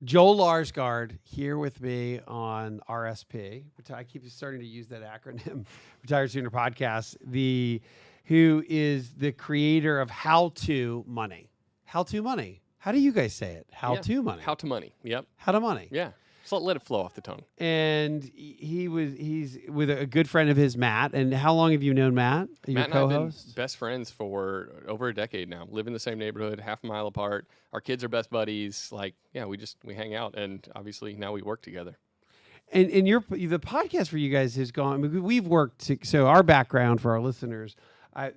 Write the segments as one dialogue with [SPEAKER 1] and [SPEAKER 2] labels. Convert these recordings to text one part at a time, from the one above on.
[SPEAKER 1] Joel Larsgaard here with me on RSP. I keep starting to use that acronym, Retire Sooner Podcast. Who is the creator of How to Money? How to Money. How do you guys say it? How
[SPEAKER 2] Yeah.
[SPEAKER 1] to Money.
[SPEAKER 2] How to money. Yep.
[SPEAKER 1] How to Money.
[SPEAKER 2] Yeah. So let it flow off the tongue.
[SPEAKER 1] And he's with a good friend of his, Matt. And how long have you known Matt? Your
[SPEAKER 2] Matt and I have been
[SPEAKER 1] co-host?
[SPEAKER 2] best friends for over a decade now. Live in the same neighborhood, half a mile apart. Our kids are best buddies. Like, yeah, we hang out, and obviously now we work together.
[SPEAKER 1] And the podcast for you guys has gone. We've worked. So our background for our listeners, I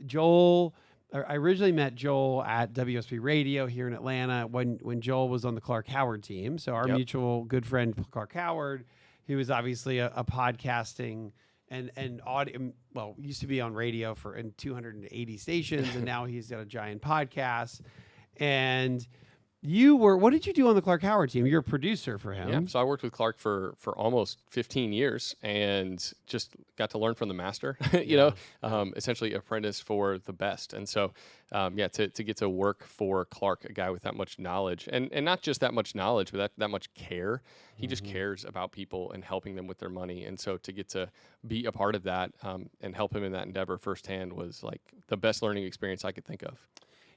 [SPEAKER 1] originally met Joel at WSP Radio here in Atlanta when Joel was on the Clark Howard team. So our mutual good friend Clark Howard, who was obviously a podcasting and audio. Well, used to be on radio in 280 stations, and now he's got a giant podcast. And what did you do on the Clark Howard team? You're a producer for him.
[SPEAKER 2] Yeah, so I worked with Clark for almost 15 years and just got to learn from the master, essentially apprentice for the best. And so, to get to work for Clark, a guy with that much knowledge, and not just that much knowledge, but that much care. He just cares about people and helping them with their money. And so to get to be a part of that and help him in that endeavor firsthand was like the best learning experience I could think of.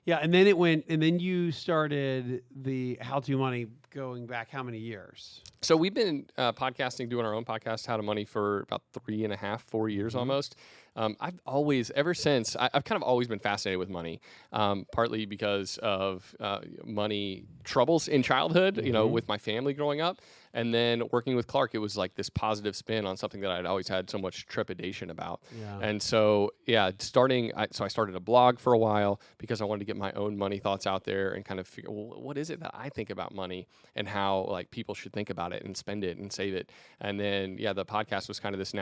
[SPEAKER 1] Yeah, and then you started the How to Money going back how many years?
[SPEAKER 2] So we've been podcasting, doing our own podcast, How to Money, for about 3.5, 4 years almost. I've always, ever since, I've kind of always been fascinated with money, partly because of money troubles in childhood, with my family growing up. And then working with Clark, it was like this positive spin on something that I'd always had so much trepidation about.
[SPEAKER 1] Yeah.
[SPEAKER 2] And so, I started a blog for a while because I wanted to get my own money thoughts out there and kind of figure, well, what is it that I think about money and how like people should think about it and spend it and save it. And then, the podcast was kind of this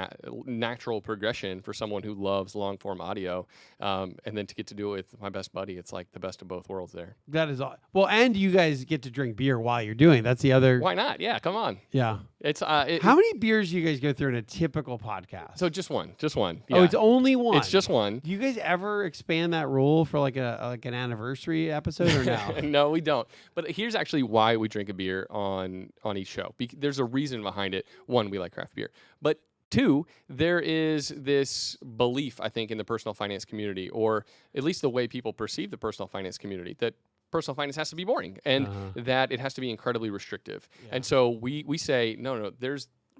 [SPEAKER 2] natural progression for someone who loves long form audio. And then to get to do it with my best buddy, it's like the best of both worlds there.
[SPEAKER 1] That is all. Well, and you guys get to drink beer while you're doing it. That's the other.
[SPEAKER 2] Why not? Yeah, come on.
[SPEAKER 1] Yeah.
[SPEAKER 2] It's
[SPEAKER 1] how many beers do you guys go through in a typical podcast?
[SPEAKER 2] So just one. Yeah.
[SPEAKER 1] Oh, it's only one.
[SPEAKER 2] It's just one.
[SPEAKER 1] Do you guys ever expand that rule for like an anniversary episode or no?
[SPEAKER 2] No, we don't. But here's actually why we drink a beer on each show. There's a reason behind it. One, we like craft beer. But two, there is this belief, I think, in the personal finance community, or at least the way people perceive the personal finance community, that personal finance has to be boring and that it has to be incredibly restrictive. Yeah. And so we say, no,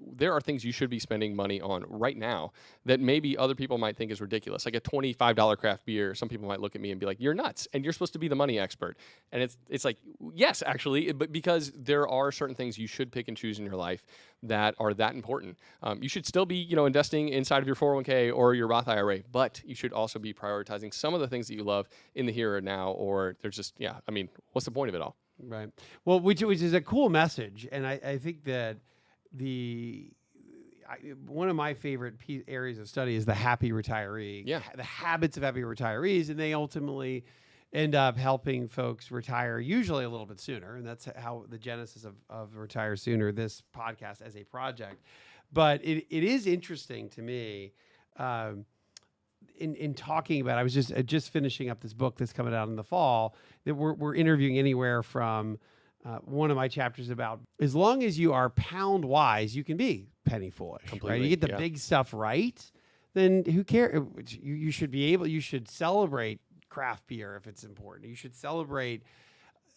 [SPEAKER 2] there are things you should be spending money on right now that maybe other people might think is ridiculous. Like a $25 craft beer, some people might look at me and be like, you're nuts, and you're supposed to be the money expert. And it's like, yes, actually, but because there are certain things you should pick and choose in your life that are that important. You should still be, investing inside of your 401k or your Roth IRA, but you should also be prioritizing some of the things that you love in the here or now, or there's just, what's the point of it all?
[SPEAKER 1] Right. Well, which is a cool message. And I think that one of my favorite areas of study is the happy retiree.
[SPEAKER 2] Yeah.
[SPEAKER 1] The habits of happy retirees, and they ultimately end up helping folks retire usually a little bit sooner. And that's how the genesis of Retire Sooner, this podcast as a project. But it is interesting to me in talking about, I was just finishing up this book that's coming out in the fall, that we're interviewing anywhere from one of my chapters about, as long as you are pound wise, you can be penny foolish.
[SPEAKER 2] Completely,
[SPEAKER 1] right? You get the big stuff right, then who cares? You should celebrate craft beer if it's important. You should celebrate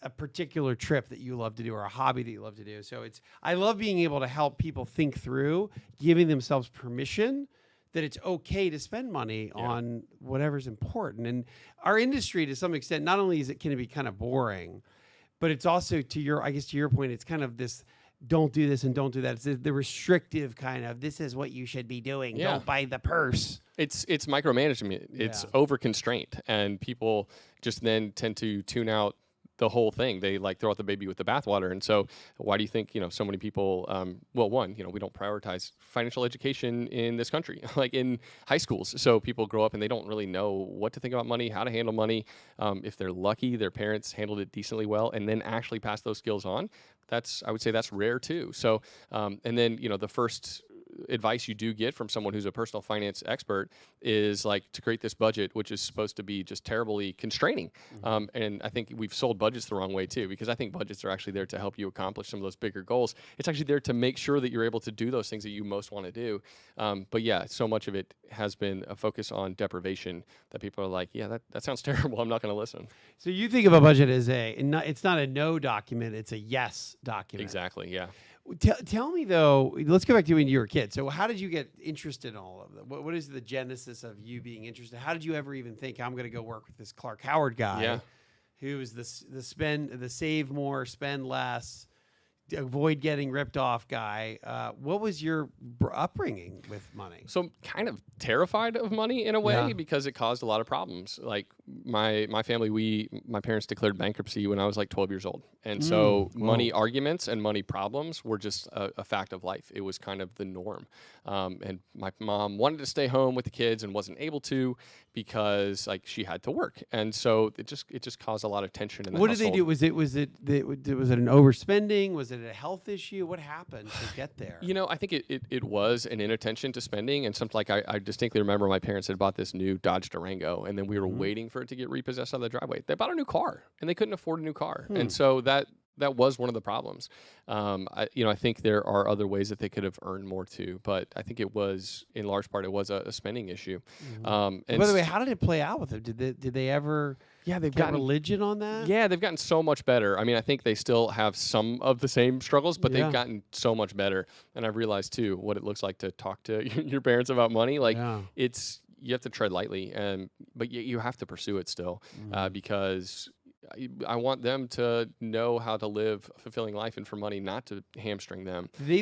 [SPEAKER 1] a particular trip that you love to do or a hobby that you love to do. So I love being able to help people think through giving themselves permission that it's okay to spend money on whatever's important. And our industry, to some extent, not only can it be kind of boring, but it's also, to your point, it's kind of this, don't do this and don't do that. It's the restrictive kind of, this is what you should be doing.
[SPEAKER 2] Yeah.
[SPEAKER 1] Don't buy the purse.
[SPEAKER 2] It's micromanagement. It's over constraint, and people just then tend to tune out the whole thing. They like throw out the baby with the bathwater. And so why do you think, so many people, one, we don't prioritize financial education in this country, like in high schools. So people grow up and they don't really know what to think about money, how to handle money. If they're lucky, their parents handled it decently well and then actually pass those skills on. I would say that's rare too. So, and then, the first advice you do get from someone who's a personal finance expert is like to create this budget, which is supposed to be just terribly constraining. And I think we've sold budgets the wrong way too, because I think budgets are actually there to help you accomplish some of those bigger goals. It's actually there to make sure that you're able to do those things that you most want to do. But yeah, so much of it has been a focus on deprivation that people are like, yeah, that sounds terrible. I'm not going to listen.
[SPEAKER 1] So you think of a budget as it's not a no document, it's a yes document.
[SPEAKER 2] Exactly. Yeah.
[SPEAKER 1] Tell me though, let's go back to when you were a kid. So how did you get interested in all of them? What is the genesis of you being interested? How did you ever even think I'm going to go work with this Clark Howard guy?
[SPEAKER 2] Yeah.
[SPEAKER 1] Who is the save more, spend less, avoid getting ripped off guy? What was your upbringing with money?
[SPEAKER 2] So I'm kind of terrified of money in a way
[SPEAKER 1] Yeah.
[SPEAKER 2] because it caused a lot of problems. Like my family, my parents declared bankruptcy when I was like 12 years old. And so money arguments and money problems were just a fact of life. It was kind of the norm. And my mom wanted to stay home with the kids and wasn't able to because like she had to work. And so it just caused a lot of tension in the
[SPEAKER 1] What
[SPEAKER 2] household.
[SPEAKER 1] did they do? Was it an overspending? Was it a health issue? What happened to get there?
[SPEAKER 2] You know, I think it was an inattention to spending, and something like I distinctly remember my parents had bought this new Dodge Durango, and then we were waiting for it to get repossessed on the driveway. They bought a new car, and they couldn't afford a new car, and so that was one of the problems. I think there are other ways that they could have earned more too, but I think it was in large part a spending issue. And
[SPEAKER 1] By the way, how did it play out with them? Did they ever?
[SPEAKER 2] Yeah, they've
[SPEAKER 1] get
[SPEAKER 2] gotten
[SPEAKER 1] religion on that.
[SPEAKER 2] Yeah, they've gotten so much better. I mean, I think they still have some of the same struggles, but they've gotten so much better. And I've realized too what it looks like to talk to your parents about money. Like you have to tread lightly, but you have to pursue it still because I want them to know how to live a fulfilling life, and for money not to hamstring them.
[SPEAKER 1] They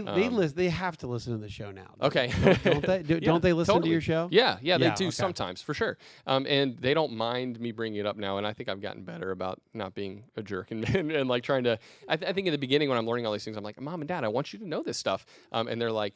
[SPEAKER 1] have to listen to the show now.
[SPEAKER 2] Okay.
[SPEAKER 1] Don't they? Don't they listen to your show?
[SPEAKER 2] Yeah, they do
[SPEAKER 1] okay.
[SPEAKER 2] sometimes, for sure. And they don't mind me bringing it up now, and I think I've gotten better about not being a jerk and like trying to. I think in the beginning when I'm learning all these things, I'm like, Mom and Dad, I want you to know this stuff, and they're like,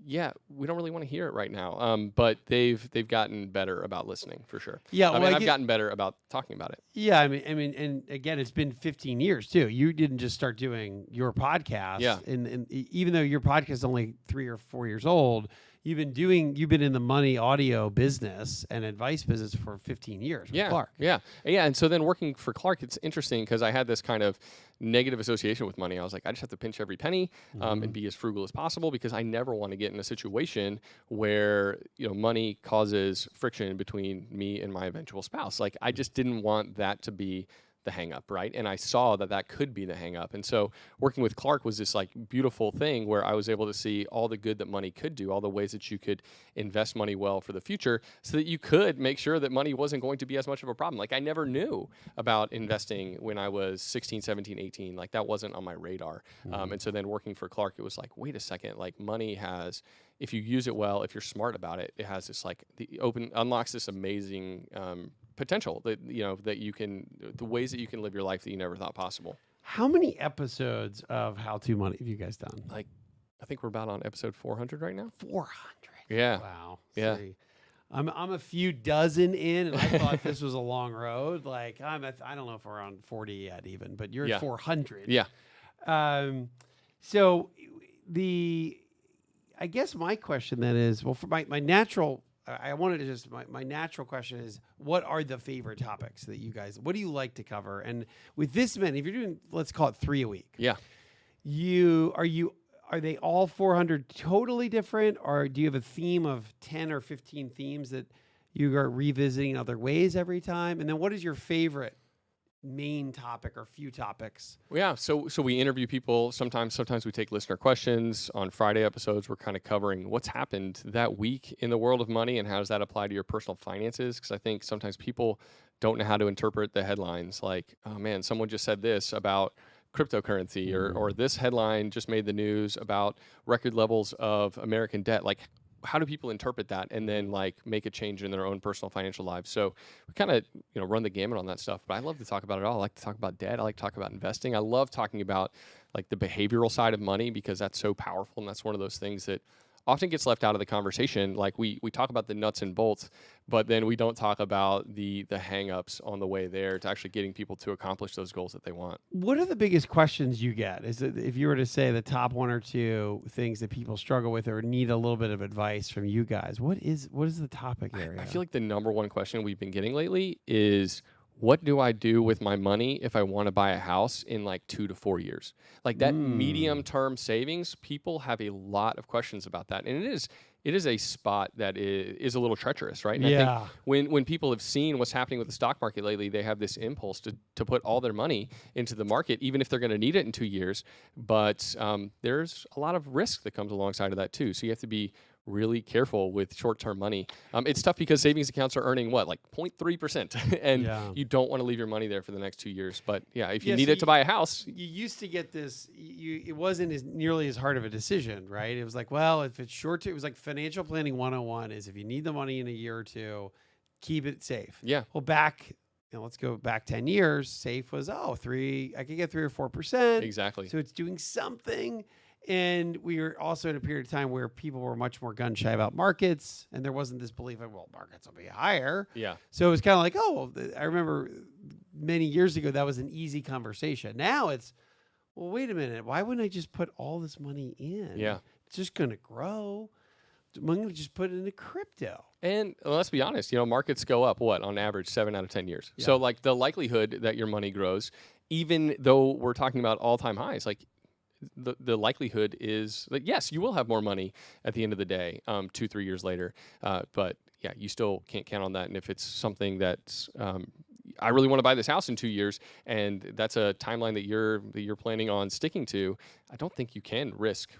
[SPEAKER 2] yeah, we don't really want to hear it right now. But they've gotten better about listening for sure.
[SPEAKER 1] Yeah,
[SPEAKER 2] I've gotten better about talking about it.
[SPEAKER 1] Yeah, I mean, and again, it's been 15 years too. You didn't just start doing your podcast.
[SPEAKER 2] Yeah.
[SPEAKER 1] And even though your podcast is only 3 or 4 years old, you've been in the money audio business and advice business for 15 years with Clark.
[SPEAKER 2] Yeah. And so then working for Clark, it's interesting because I had this kind of negative association with money. I was like, I just have to pinch every penny and be as frugal as possible because I never want to get in a situation where money causes friction between me and my eventual spouse. Like I just didn't want that to be the hang up, right? And I saw that could be the hang up. And so working with Clark was this like beautiful thing where I was able to see all the good that money could do, all the ways that you could invest money well for the future so that you could make sure that money wasn't going to be as much of a problem. Like I never knew about investing when I was 16, 17, 18. Like that wasn't on my radar. And so then working for Clark, it was like, wait a second, like money has, if you use it well, if you're smart about it, it has this like unlocks this amazing potential that that you can, the ways that you can live your life that you never thought possible.
[SPEAKER 1] How many episodes of How to Money have you guys done?
[SPEAKER 2] Like I think we're about on episode 400 right now.
[SPEAKER 1] 400.
[SPEAKER 2] Yeah.
[SPEAKER 1] Wow.
[SPEAKER 2] Yeah.
[SPEAKER 1] See, I'm a few dozen in, and I thought this was a long road. Like I don't know if we're on 40 yet, even, but you're at 400.
[SPEAKER 2] Yeah.
[SPEAKER 1] So I guess my question then is, well, for my natural. I wanted to just, my natural question is, what are the favorite topics that what do you like to cover? And with this many, if you're doing, let's call it 3 a week.
[SPEAKER 2] Yeah.
[SPEAKER 1] Are they all 400 totally different? Or do you have a theme of 10 or 15 themes that you are revisiting in other ways every time? And then what is your favorite main topic or few topics?
[SPEAKER 2] Yeah, so we interview people. Sometimes we take listener questions. On Friday episodes, we're kind of covering what's happened that week in the world of money and how does that apply to your personal finances, because I think sometimes people don't know how to interpret the headlines. Like, oh man, someone just said this about cryptocurrency, or this headline just made the news about record levels of American debt. Like, how do people interpret that and then like make a change in their own personal financial lives? So we kind of run the gamut on that stuff. But I love to talk about it all. I like to talk about debt. I like to talk about investing. I love talking about like the behavioral side of money because that's so powerful, and that's one of those things that often gets left out of the conversation. Like we talk about the nuts and bolts, but then we don't talk about the hang-ups on the way there to actually getting people to accomplish those goals that they want.
[SPEAKER 1] What are the biggest questions you get? Is it, if you were to say the top one or two things that people struggle with or need a little bit of advice from you guys, what is the topic area?
[SPEAKER 2] I feel like the number one question we've been getting lately is, what do I do with my money if I want to buy a house in like 2 to 4 years? Like that medium term savings, people have a lot of questions about that. And it is a spot that is a little treacherous, right? And I think when people have seen what's happening with the stock market lately, they have this impulse to put all their money into the market, even if they're going to need it in 2 years. But there's a lot of risk that comes alongside of that too. So you have to be really careful with short-term money. It's tough because savings accounts are earning what, like 0.3%, and you don't want to leave your money there for the next 2 years. But yeah, if you need it to buy a house,
[SPEAKER 1] you used to get this. It wasn't nearly as hard of a decision, right? It was like, well, if it's short, it was like financial planning 101 is if you need the money in a year or two, keep it safe.
[SPEAKER 2] Yeah.
[SPEAKER 1] Well, let's go back 10 years. Safe was I could get 3 or 4%.
[SPEAKER 2] Exactly.
[SPEAKER 1] So it's doing something. And we were also in a period of time where people were much more gun shy about markets, and there wasn't this belief of, well, markets will be higher.
[SPEAKER 2] Yeah.
[SPEAKER 1] So it was kind of like, I remember many years ago that was an easy conversation. Now it's, well, wait a minute, why wouldn't I just put all this money in?
[SPEAKER 2] Yeah.
[SPEAKER 1] It's just going to grow. I'm going to just put it into crypto.
[SPEAKER 2] And let's be honest, markets go up, on average 7 out of 10 years. Yeah. So like the likelihood that your money grows, even though we're talking about all-time highs, like the likelihood is that, yes, you will have more money at the end of the day, 2-3 years later. But yeah, you still can't count on that. And if it's something that's, I really want to buy this house in 2 years, and that's a timeline that you're planning on sticking to, I don't think you can risk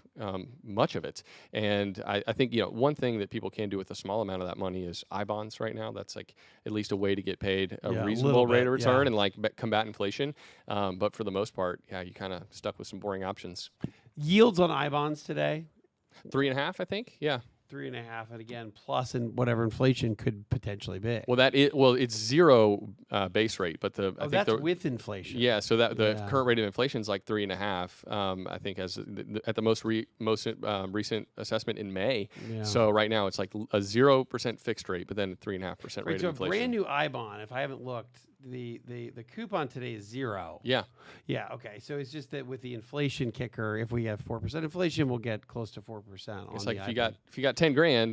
[SPEAKER 2] much of it. And I think one thing that people can do with a small amount of that money is I-bonds right now. That's like at least a way to get paid a reasonable rate of return and like combat inflation. But for the most part, you kind of stuck with some boring options.
[SPEAKER 1] Yields on I-bonds today?
[SPEAKER 2] 3.5, I think. Yeah.
[SPEAKER 1] 3.5, and again, plus in whatever inflation could potentially be.
[SPEAKER 2] Well, it's zero base rate, but I think
[SPEAKER 1] that's with inflation.
[SPEAKER 2] Yeah, so that the current rate of inflation is like 3.5. I think as at the most recent assessment in May. Yeah. So right now it's like a 0% fixed rate, but then a 3.5% rate of inflation.
[SPEAKER 1] So a brand new I-bond, if I haven't looked, the coupon today is 0.
[SPEAKER 2] Yeah.
[SPEAKER 1] Yeah. Okay. So it's just that with the inflation kicker, if we have 4% inflation, we'll get close to 4%.
[SPEAKER 2] It's like if you got 10 grand,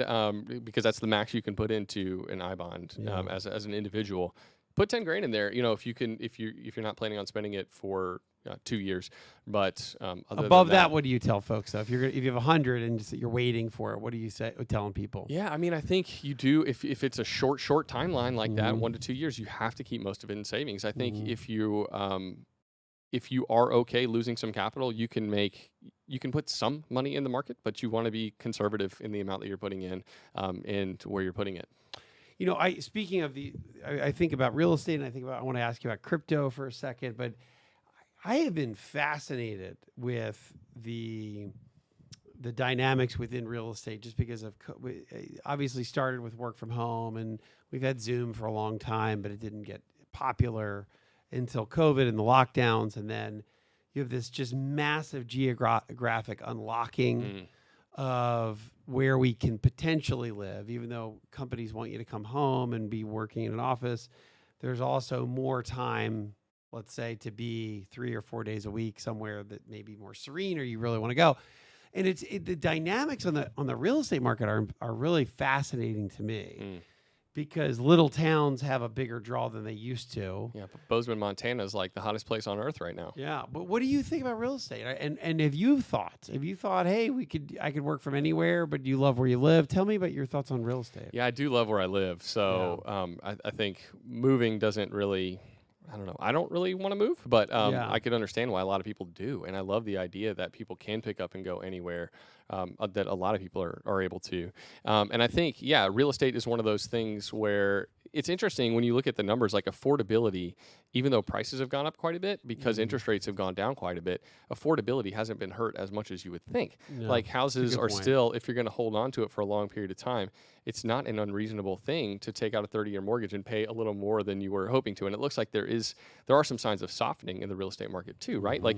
[SPEAKER 2] because that's the max you can put into an I-bond as an individual. Put 10 grand in there. If you're not planning on spending it for 2 years, but
[SPEAKER 1] above that, what do you tell folks though? If you have 100 and you're waiting for it, what do you say telling people?
[SPEAKER 2] Yeah, I mean, I think you do. If it's a short timeline like that, 1 to 2 years, you have to keep most of it in savings. I think if you are okay losing some capital, you can put some money in the market, but you want to be conservative in the amount that you're putting in and where you're putting it.
[SPEAKER 1] Speaking of I think about real estate, and I want to ask you about crypto for a second, but I have been fascinated with the dynamics within real estate, just because we obviously started with work from home, and we've had Zoom for a long time, but it didn't get popular until COVID and the lockdowns, and then you have this just massive geographic unlocking of where we can potentially live. Even though companies want you to come home and be working in an office, there's also more time, let's say, to be 3 or 4 days a week somewhere that may be more serene, or you really want to go. And the dynamics on the real estate market are really fascinating to me. Because little towns have a bigger draw than they used to.
[SPEAKER 2] Yeah, but Bozeman, Montana is like the hottest place on earth right now.
[SPEAKER 1] Yeah, but what do you think about real estate? And have you thought, hey, I could work from anywhere, but you love where you live? Tell me about your thoughts on real estate.
[SPEAKER 2] Yeah, I do love where I live. So I think moving doesn't really, I don't know. I don't really want to move, but I could understand why a lot of people do. And I love the idea that people can pick up and go anywhere, that a lot of people are able to. And I think, real estate is one of those things where it's interesting when you look at the numbers, like affordability, even though prices have gone up quite a bit because interest rates have gone down quite a bit, affordability hasn't been hurt as much as you would think.
[SPEAKER 1] No,
[SPEAKER 2] Like
[SPEAKER 1] that's a
[SPEAKER 2] houses
[SPEAKER 1] good
[SPEAKER 2] are
[SPEAKER 1] point.
[SPEAKER 2] still, if you're going to hold on to it for a long period of time, it's not an unreasonable thing to take out a 30-year mortgage and pay a little more than you were hoping to. And it looks like there are some signs of softening in the real estate market too, right? Like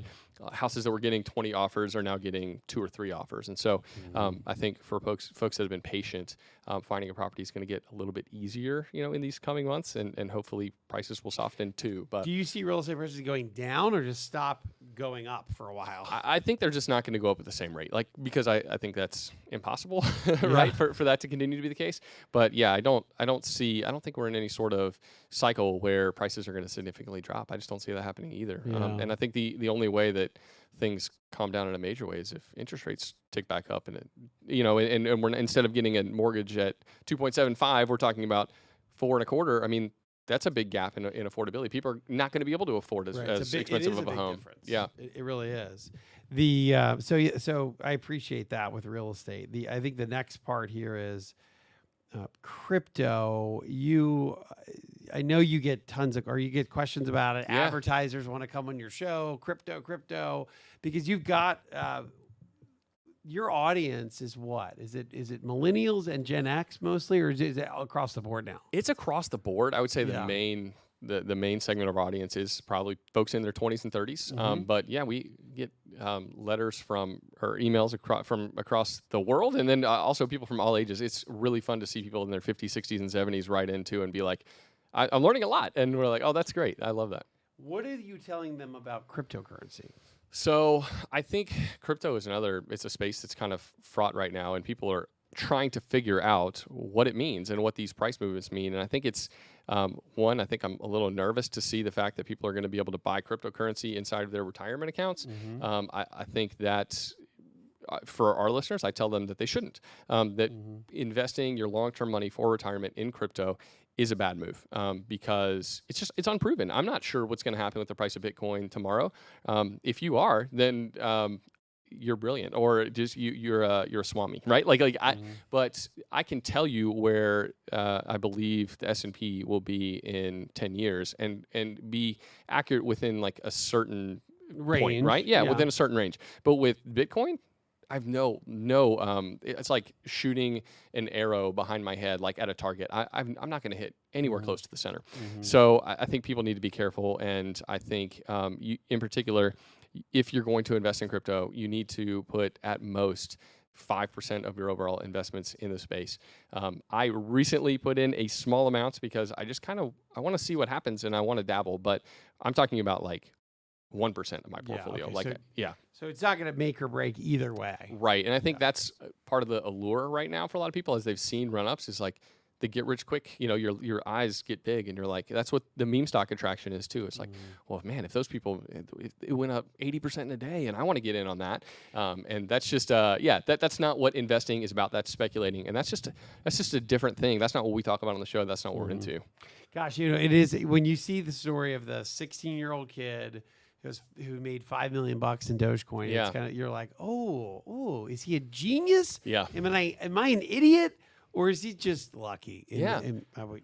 [SPEAKER 2] houses that were getting 20 offers are now getting 2 or 3 offers. And so I think for folks that have been patient, finding a property is going to get a little bit easier, in these coming months, and hopefully prices will soften too. But
[SPEAKER 1] Do you see real estate prices going down or just stop going up for a while?
[SPEAKER 2] I think they're just not going to go up at the same rate, like because I think that's impossible, right? For that to continue to be the case. But yeah, I don't think we're in any sort of cycle where prices are going to significantly drop. I just don't see that happening either.
[SPEAKER 1] Yeah.
[SPEAKER 2] And I think the only way that things calm down in a major way is if interest rates tick back up, and and we're instead of getting a mortgage at 2.75, we're talking about 4.25. I mean, that's a big gap in affordability. People are not going to be able to afford as expensive of a home.
[SPEAKER 1] Difference.
[SPEAKER 2] Yeah,
[SPEAKER 1] it really is. So I appreciate that with real estate. I think the next part here is crypto. I know you get you get questions about it.
[SPEAKER 2] Yeah.
[SPEAKER 1] Advertisers want to come on your show, crypto, because you've got your audience is what? Is it millennials and Gen X mostly, or is it across the board now?
[SPEAKER 2] it's across the board. I would say
[SPEAKER 1] Yeah.
[SPEAKER 2] the main segment of our audience is probably folks in their 20s and 30s. But yeah, we get letters or emails from across the world, and then also people from all ages. It's really fun to see people in their 50s, 60s, and 70s write into and be like, I'm learning a lot. And we're like, oh, that's great. I love that.
[SPEAKER 1] What are you telling them about cryptocurrency?
[SPEAKER 2] So I think crypto is it's a space that's kind of fraught right now, and people are trying to figure out what it means and what these price movements mean. And I think it's I think I'm a little nervous to see the fact that people are going to be able to buy cryptocurrency inside of their retirement accounts. I think that for our listeners, I tell them that they shouldn't. That investing your long-term money for retirement in crypto is a bad move because it's unproven. I'm not sure what's going to happen with the price of Bitcoin tomorrow. If you are, then you're brilliant, or just you're a swami, right? But I can tell you where I believe the S&P will be in 10 years and be accurate within like a certain
[SPEAKER 1] Range,
[SPEAKER 2] point, right? Yeah, within a certain range. But with Bitcoin, I've no. It's like shooting an arrow behind my head, like at a target. I'm not going to hit anywhere close to the center. So I think people need to be careful, and I think in particular, if you're going to invest in crypto, you need to put at most 5% of your overall investments in the space. I recently put in a small amount because I just I want to see what happens, and I want to dabble. But I'm talking about like 1% of my portfolio.
[SPEAKER 1] So it's not going to make or break either way.
[SPEAKER 2] Right. And I think that's part of the allure right now for a lot of people as they've seen run-ups is like the get rich quick, your eyes get big and you're like, that's what the meme stock attraction is too. It's like, well, man, if those people, if it went up 80% in a day and I want to get in on that. And that's just, that's not what investing is about. That's speculating. And that's just a different thing. That's not what we talk about on the show. That's not what we're into.
[SPEAKER 1] Gosh, it is when you see the story of the 16-year-old kid who made $5 million in Dogecoin.
[SPEAKER 2] Yeah.
[SPEAKER 1] It's kind of, you're like, oh, is he a genius?
[SPEAKER 2] Yeah.
[SPEAKER 1] Am I an idiot, or is he just lucky?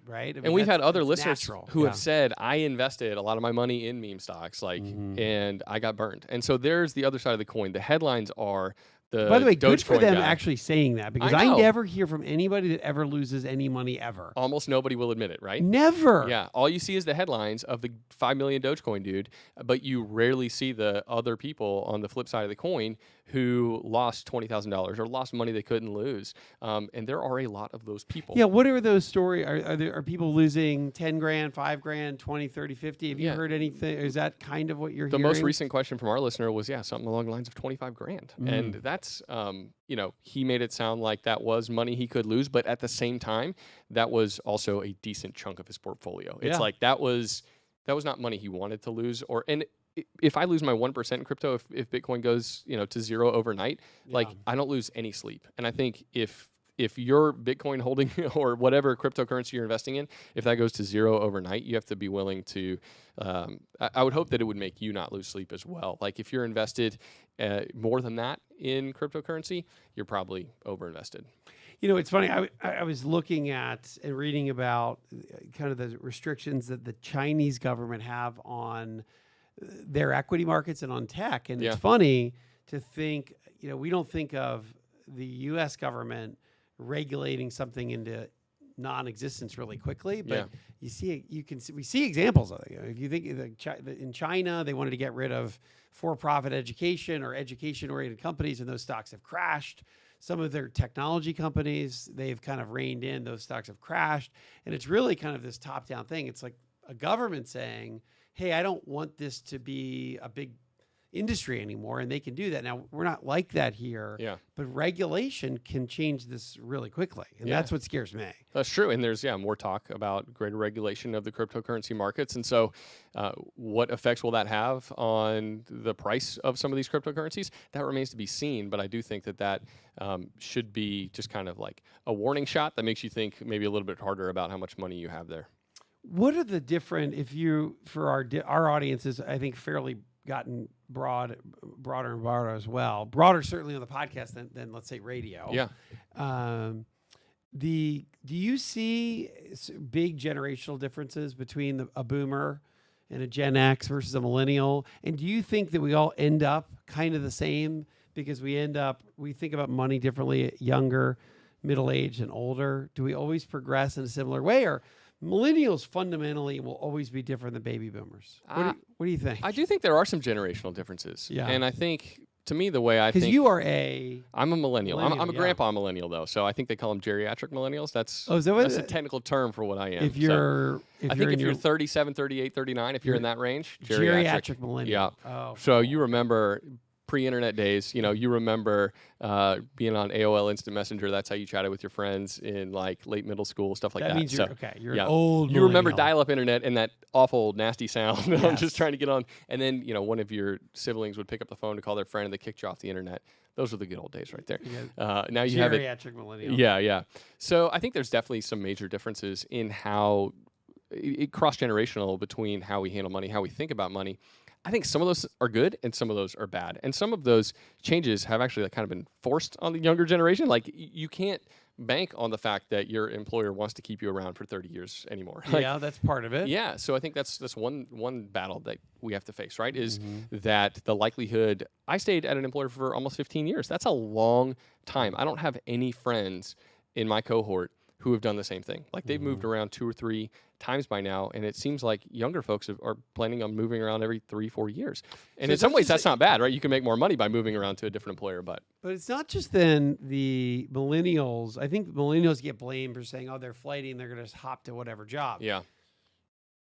[SPEAKER 1] Right.
[SPEAKER 2] And we've had other listeners who have
[SPEAKER 1] Yeah.
[SPEAKER 2] said, I invested a lot of my money in meme stocks, and I got burned. And so there's the other side of the coin. The headlines are
[SPEAKER 1] By the way, good for
[SPEAKER 2] Dogecoin
[SPEAKER 1] them
[SPEAKER 2] guy.
[SPEAKER 1] actually saying that, because
[SPEAKER 2] I
[SPEAKER 1] I
[SPEAKER 2] know.
[SPEAKER 1] never hear from anybody that ever loses any money ever.
[SPEAKER 2] Almost nobody will admit it, right?
[SPEAKER 1] Never.
[SPEAKER 2] Yeah, all you see is the headlines of the 5 million Dogecoin dude, but you rarely see the other people on the flip side of the coin who lost $20,000 or lost money they couldn't lose. And there are a lot of those people.
[SPEAKER 1] Yeah, what are those stories? Are people losing 10 grand, 5 grand, 20, 30, 50? Have you heard anything? Is that kind of what you're
[SPEAKER 2] The
[SPEAKER 1] hearing?
[SPEAKER 2] most recent question from our listener was, something along the lines of 25 grand. And that's, he made it sound like that was money he could lose, but at the same time, that was also a decent chunk of his portfolio. It's like that was not money he wanted to lose. And if I lose my 1% in crypto, if Bitcoin goes, to zero overnight, I don't lose any sleep. And I think if your Bitcoin holding or whatever cryptocurrency you're investing in, if that goes to zero overnight, you have to be willing to, I would hope that it would make you not lose sleep as well. Like if you're invested more than that in cryptocurrency, you're probably overinvested.
[SPEAKER 1] It's funny. I was looking at and reading about kind of the restrictions that the Chinese government have on their equity markets and on tech. And
[SPEAKER 2] Yeah.
[SPEAKER 1] it's funny to think, we don't think of the U.S. government regulating something into non-existence really quickly, but we see examples of it. If you think in China, they wanted to get rid of for-profit education or education-oriented companies, and those stocks have crashed. Some of their technology companies, they've kind of reined in, those stocks have crashed. And it's really kind of this top-down thing. It's like a government saying, hey, I don't want this to be a big industry anymore, and they can do that. Now, we're not like that here, but regulation can change this really quickly, and that's what scares me.
[SPEAKER 2] That's true, and there's more talk about greater regulation of the cryptocurrency markets, and so what effects will that have on the price of some of these cryptocurrencies? That remains to be seen, but I do think that should be just kind of like a warning shot that makes you think maybe a little bit harder about how much money you have there.
[SPEAKER 1] What are the different, for our audiences, I think fairly gotten broader and broader as well. Broader certainly on the podcast than let's say radio.
[SPEAKER 2] Yeah.
[SPEAKER 1] Do you see big generational differences between a boomer and a Gen X versus a millennial? And do you think that we all end up kind of the same because we think about money differently at younger, middle-aged, and older? Do we always progress in a similar way, or millennials fundamentally will always be different than baby boomers? What do you think?
[SPEAKER 2] I do think there are some generational differences.
[SPEAKER 1] Yeah.
[SPEAKER 2] And I think, to me, the way I think...
[SPEAKER 1] Because
[SPEAKER 2] I'm a millennial. I'm a grandpa millennial, though. So I think they call them geriatric millennials. That's a technical term for what I am.
[SPEAKER 1] If you're
[SPEAKER 2] 37, 38, 39, if you're in that range,
[SPEAKER 1] geriatric millennial.
[SPEAKER 2] Yeah.
[SPEAKER 1] Oh,
[SPEAKER 2] so you remember... pre-internet days, you remember being on AOL Instant Messenger. That's how you chatted with your friends in like late middle school, stuff like that.
[SPEAKER 1] That means you're an old
[SPEAKER 2] You remember
[SPEAKER 1] millennial.
[SPEAKER 2] dial-up internet and that awful, nasty sound.
[SPEAKER 1] Yes.
[SPEAKER 2] I'm just trying to get on. And then, one of your siblings would pick up the phone to call their friend and they kicked you off the internet. Those were the good old days right there. Now you have it.
[SPEAKER 1] Geriatric millennial.
[SPEAKER 2] Yeah. So I think there's definitely some major differences in how cross-generational between how we handle money, how we think about money. I think some of those are good and some of those are bad. And some of those changes have actually kind of been forced on the younger generation. Like you can't bank on the fact that your employer wants to keep you around for 30 years anymore.
[SPEAKER 1] Yeah, that's part of it.
[SPEAKER 2] Yeah, so I think that's one battle that we have to face, right? Is that the likelihood... I stayed at an employer for almost 15 years. That's a long time. I don't have any friends in my cohort who have done the same thing. Like they've moved around 2 or 3 times by now, and it seems like younger folks are planning on moving around every 3-4 years. And
[SPEAKER 1] so
[SPEAKER 2] in some ways, that's not bad, right? You can make more money by moving around to a different employer, but
[SPEAKER 1] it's not just then the millennials. I think millennials get blamed for saying, "Oh, they're flighty and they're going to hop to whatever job."
[SPEAKER 2] Yeah.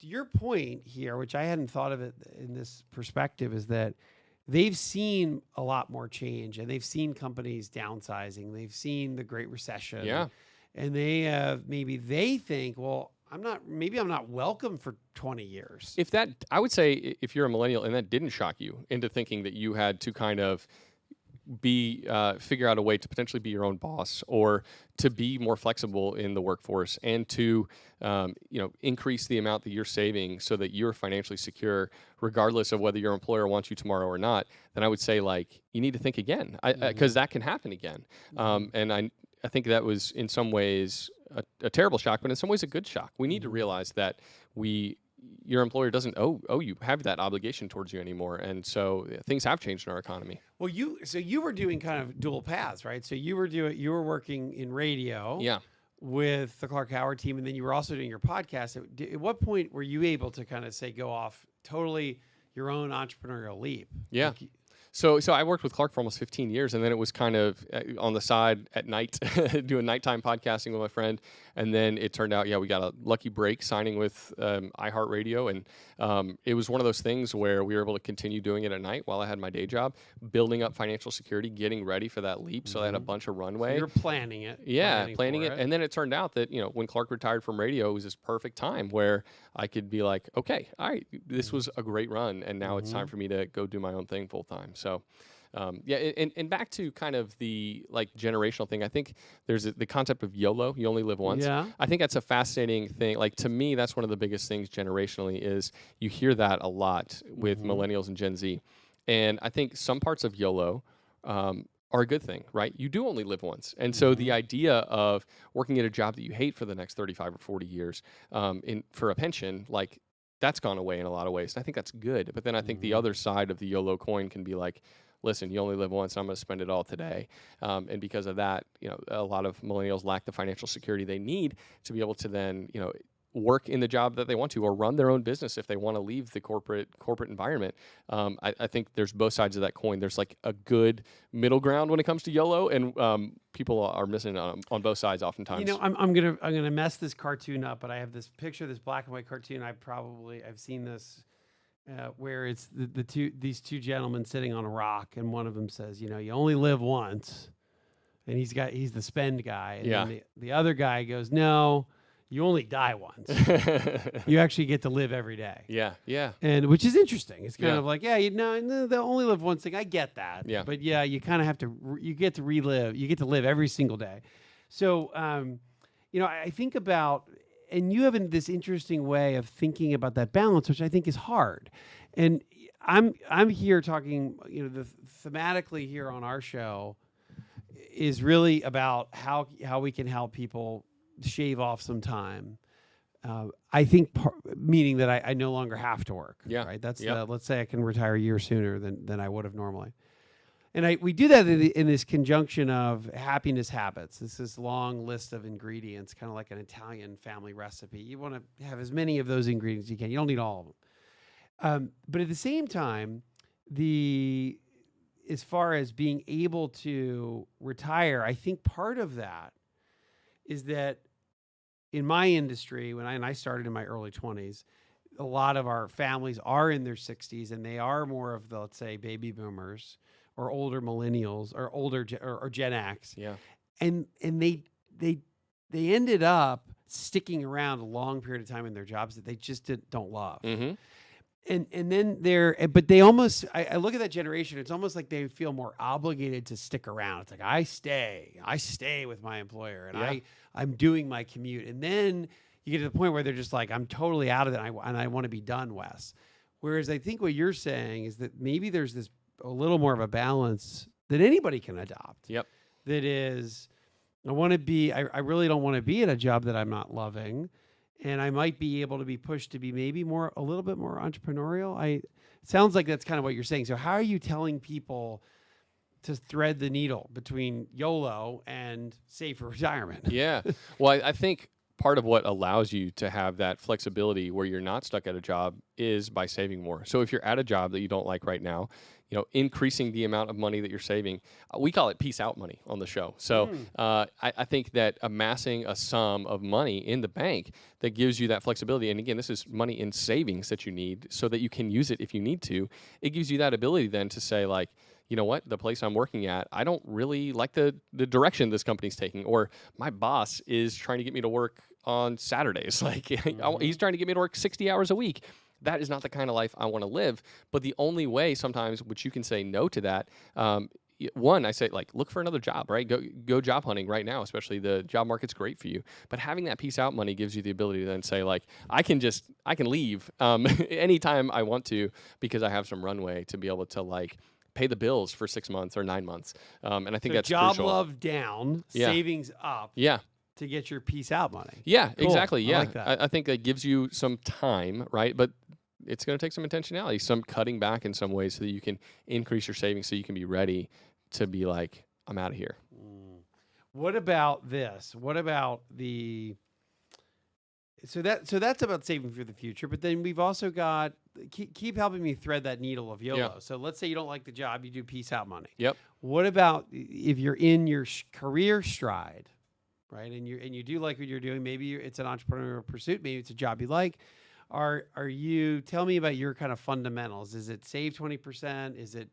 [SPEAKER 1] To your point here, which I hadn't thought of it in this perspective, is that they've seen a lot more change, and they've seen companies downsizing. They've seen the Great Recession.
[SPEAKER 2] Yeah.
[SPEAKER 1] And maybe they think, well, I'm not welcome for 20 years.
[SPEAKER 2] I would say if you're a millennial and that didn't shock you into thinking that you had to kind of figure out a way to potentially be your own boss or to be more flexible in the workforce and to increase the amount that you're saving so that you're financially secure regardless of whether your employer wants you tomorrow or not, then I would say like you need to think again because that can happen again. And I think that was in some ways a terrible shock, but in some ways a good shock. We need to realize that your employer doesn't owe you, have that obligation towards you anymore. And so things have changed in our economy.
[SPEAKER 1] Well, you were doing kind of dual paths, right? So you were working in radio with the Clark Howard team, and then you were also doing your podcast. At what point were you able to kind of say, go off totally your own entrepreneurial leap?
[SPEAKER 2] Yeah. So I worked with Clark for almost 15 years, and then it was kind of on the side at night, doing nighttime podcasting with my friend. And then it turned out, we got a lucky break signing with iHeartRadio. And it was one of those things where we were able to continue doing it at night while I had my day job, building up financial security, getting ready for that leap. So I had a bunch of runway.
[SPEAKER 1] So you're planning it.
[SPEAKER 2] Yeah, planning it. And then it turned out that, when Clark retired from radio, it was this perfect time where I could be like, okay, all right, this was a great run. And now it's time for me to go do my own thing full time. So, and back to kind of the like generational thing, I think there's the concept of YOLO, you only live once.
[SPEAKER 1] Yeah.
[SPEAKER 2] I think that's a fascinating thing. Like to me, that's one of the biggest things generationally is you hear that a lot with millennials and Gen Z. And I think some parts of YOLO are are a good thing, right? You do only live once. And so the idea of working at a job that you hate for the next 35 or 40 years for a pension, like that's gone away in a lot of ways. And I think that's good. But then I think the other side of the YOLO coin can be like, listen, you only live once. I'm going to spend it all today. And because of that, a lot of millennials lack the financial security they need to be able to then, work in the job that they want to, or run their own business if they want to leave the corporate environment. I think there's both sides of that coin. There's like a good middle ground when it comes to YOLO, and people are missing on both sides oftentimes.
[SPEAKER 1] I'm gonna mess this cartoon up, but I have this picture, this black and white cartoon. I've seen this where it's these two gentlemen sitting on a rock, and one of them says, you only live once, and he's the spend guy, and then the other guy goes, no, you only die once. You actually get to live every day.
[SPEAKER 2] Yeah.
[SPEAKER 1] And which is interesting. It's kind of like, they'll only live once thing. I get that.
[SPEAKER 2] Yeah.
[SPEAKER 1] But you kind of have to, you get to relive, you get to live every single day. So, I think about, and you have this interesting way of thinking about that balance, which I think is hard. And I'm here talking, thematically here on our show is really about how we can help people shave off some time. I think meaning that I no longer have to work.
[SPEAKER 2] Yeah.
[SPEAKER 1] Right. That's let's say I can retire a year sooner than I would have normally. And we do that in this conjunction of happiness habits. This is long list of ingredients, kind of like an Italian family recipe. You want to have as many of those ingredients as you can. You don't need all of them. But at the same time, as far as being able to retire, I think part of that is that in my industry, when I started in my early 20s, a lot of our families are in their 60s, and they are more of the, let's say, baby boomers or older millennials or older or Gen X.
[SPEAKER 2] Yeah.
[SPEAKER 1] And they ended up sticking around a long period of time in their jobs that they just don't love.
[SPEAKER 2] Mm-hmm.
[SPEAKER 1] And then but they almost, I look at that generation, it's almost like they feel more obligated to stick around. It's like, I stay with my employer, and I'm doing my commute. And then you get to the point where they're just like, I'm totally out of it, and I want to be done, Wes. Whereas I think what you're saying is that maybe there's a little more of a balance that anybody can adopt.
[SPEAKER 2] Yep.
[SPEAKER 1] That is, I really don't want to be at a job that I'm not loving. And I might be able to be pushed to be maybe a little bit more entrepreneurial. It sounds like that's kind of what you're saying. So how are you telling people to thread the needle between YOLO and safer retirement?
[SPEAKER 2] Yeah. Well, I think part of what allows you to have that flexibility where you're not stuck at a job is by saving more. So if you're at a job that you don't like right now, increasing the amount of money that you're saving, we call it peace out money on the show. So I think that amassing a sum of money in the bank that gives you that flexibility, and again, this is money in savings that you need so that you can use it if you need to. It gives you that ability then to say, like, you know what, the place I'm working at, I don't really like the direction this company's taking, or my boss is trying to get me to work on Saturdays. Like he's trying to get me to work 60 hours a week. That is not the kind of life I want to live. But the only way sometimes, which you can say no to that, one, I say, like, look for another job, right? Go job hunting right now, especially the job market's great for you. But having that peace out money gives you the ability to then say, like, I can leave anytime I want to, because I have some runway to be able to, like, pay the bills for 6 months or 9 months. And I think that's
[SPEAKER 1] job
[SPEAKER 2] crucial.
[SPEAKER 1] Love down, savings up.
[SPEAKER 2] Yeah.
[SPEAKER 1] To get your peace out money.
[SPEAKER 2] Yeah, cool. Exactly. Yeah.
[SPEAKER 1] I like that.
[SPEAKER 2] I think that gives you some time, right? But it's going to take some intentionality, some cutting back in some ways so that you can increase your savings so you can be ready to be like, I'm out of here.
[SPEAKER 1] What about this? What about so that's about saving for the future, but then we've also got, keep helping me thread that needle of YOLO. Yeah. So let's say you don't like the job, you do peace out money.
[SPEAKER 2] Yep.
[SPEAKER 1] What about if you're in your career stride, right? And you do like what you're doing. Maybe it's an entrepreneurial pursuit. Maybe it's a job you like. Are you, tell me about your kind of fundamentals. Is it save 20%? Is it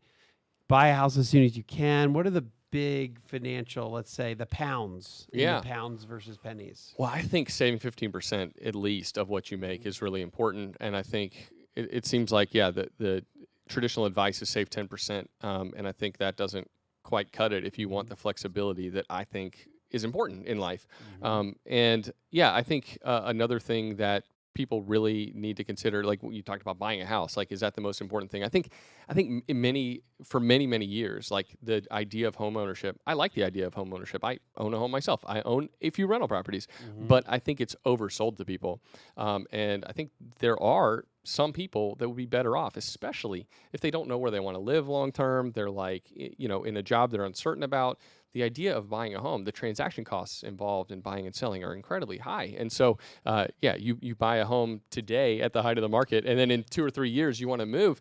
[SPEAKER 1] buy a house as soon as you can? What are the big financial, let's say, the pounds, the pounds versus pennies?
[SPEAKER 2] Well, I think saving 15% at least of what you make is really important. And I think it seems like, the traditional advice is save 10%. And I think that doesn't quite cut it if you want the flexibility that I think is important in life. I think another thing that people really need to consider, like when you talked about buying a house, like, is that the most important thing? I think for many years, like the idea of home ownership, I like the idea of home ownership. I own a home myself. I own a few rental properties, but I think it's oversold to people. And I think there are some people that would be better off, especially if they don't know where they want to live long term. They're like, in a job they're uncertain about. The idea of buying a home, the transaction costs involved in buying and selling are incredibly high. And so, you buy a home today at the height of the market, and then in 2 or 3 years you want to move.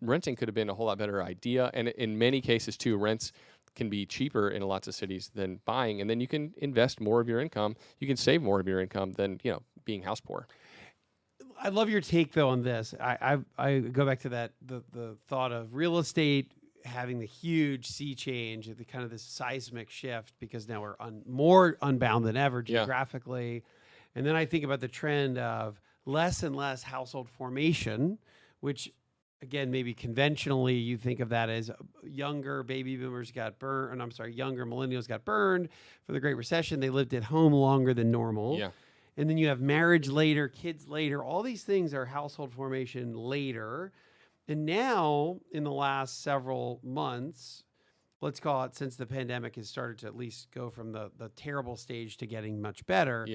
[SPEAKER 2] Renting could have been a whole lot better idea. And in many cases too, rents can be cheaper in lots of cities than buying. And then you can invest more of your income. You can save more of your income than, being house poor.
[SPEAKER 1] I love your take though on this. I go back to that the thought of real estate having the huge sea change, the kind of this seismic shift, because now we're more unbound than ever geographically. And then I think about the trend of less and less household formation, which again, maybe conventionally you think of that as younger baby boomers got burned, younger millennials got burned for the Great Recession. They lived at home longer than normal.
[SPEAKER 2] Yeah.
[SPEAKER 1] And then you have marriage later, kids later. All these things are household formation later. And now, in the last several months, let's call it since the pandemic has started to at least go from the terrible stage to getting much better,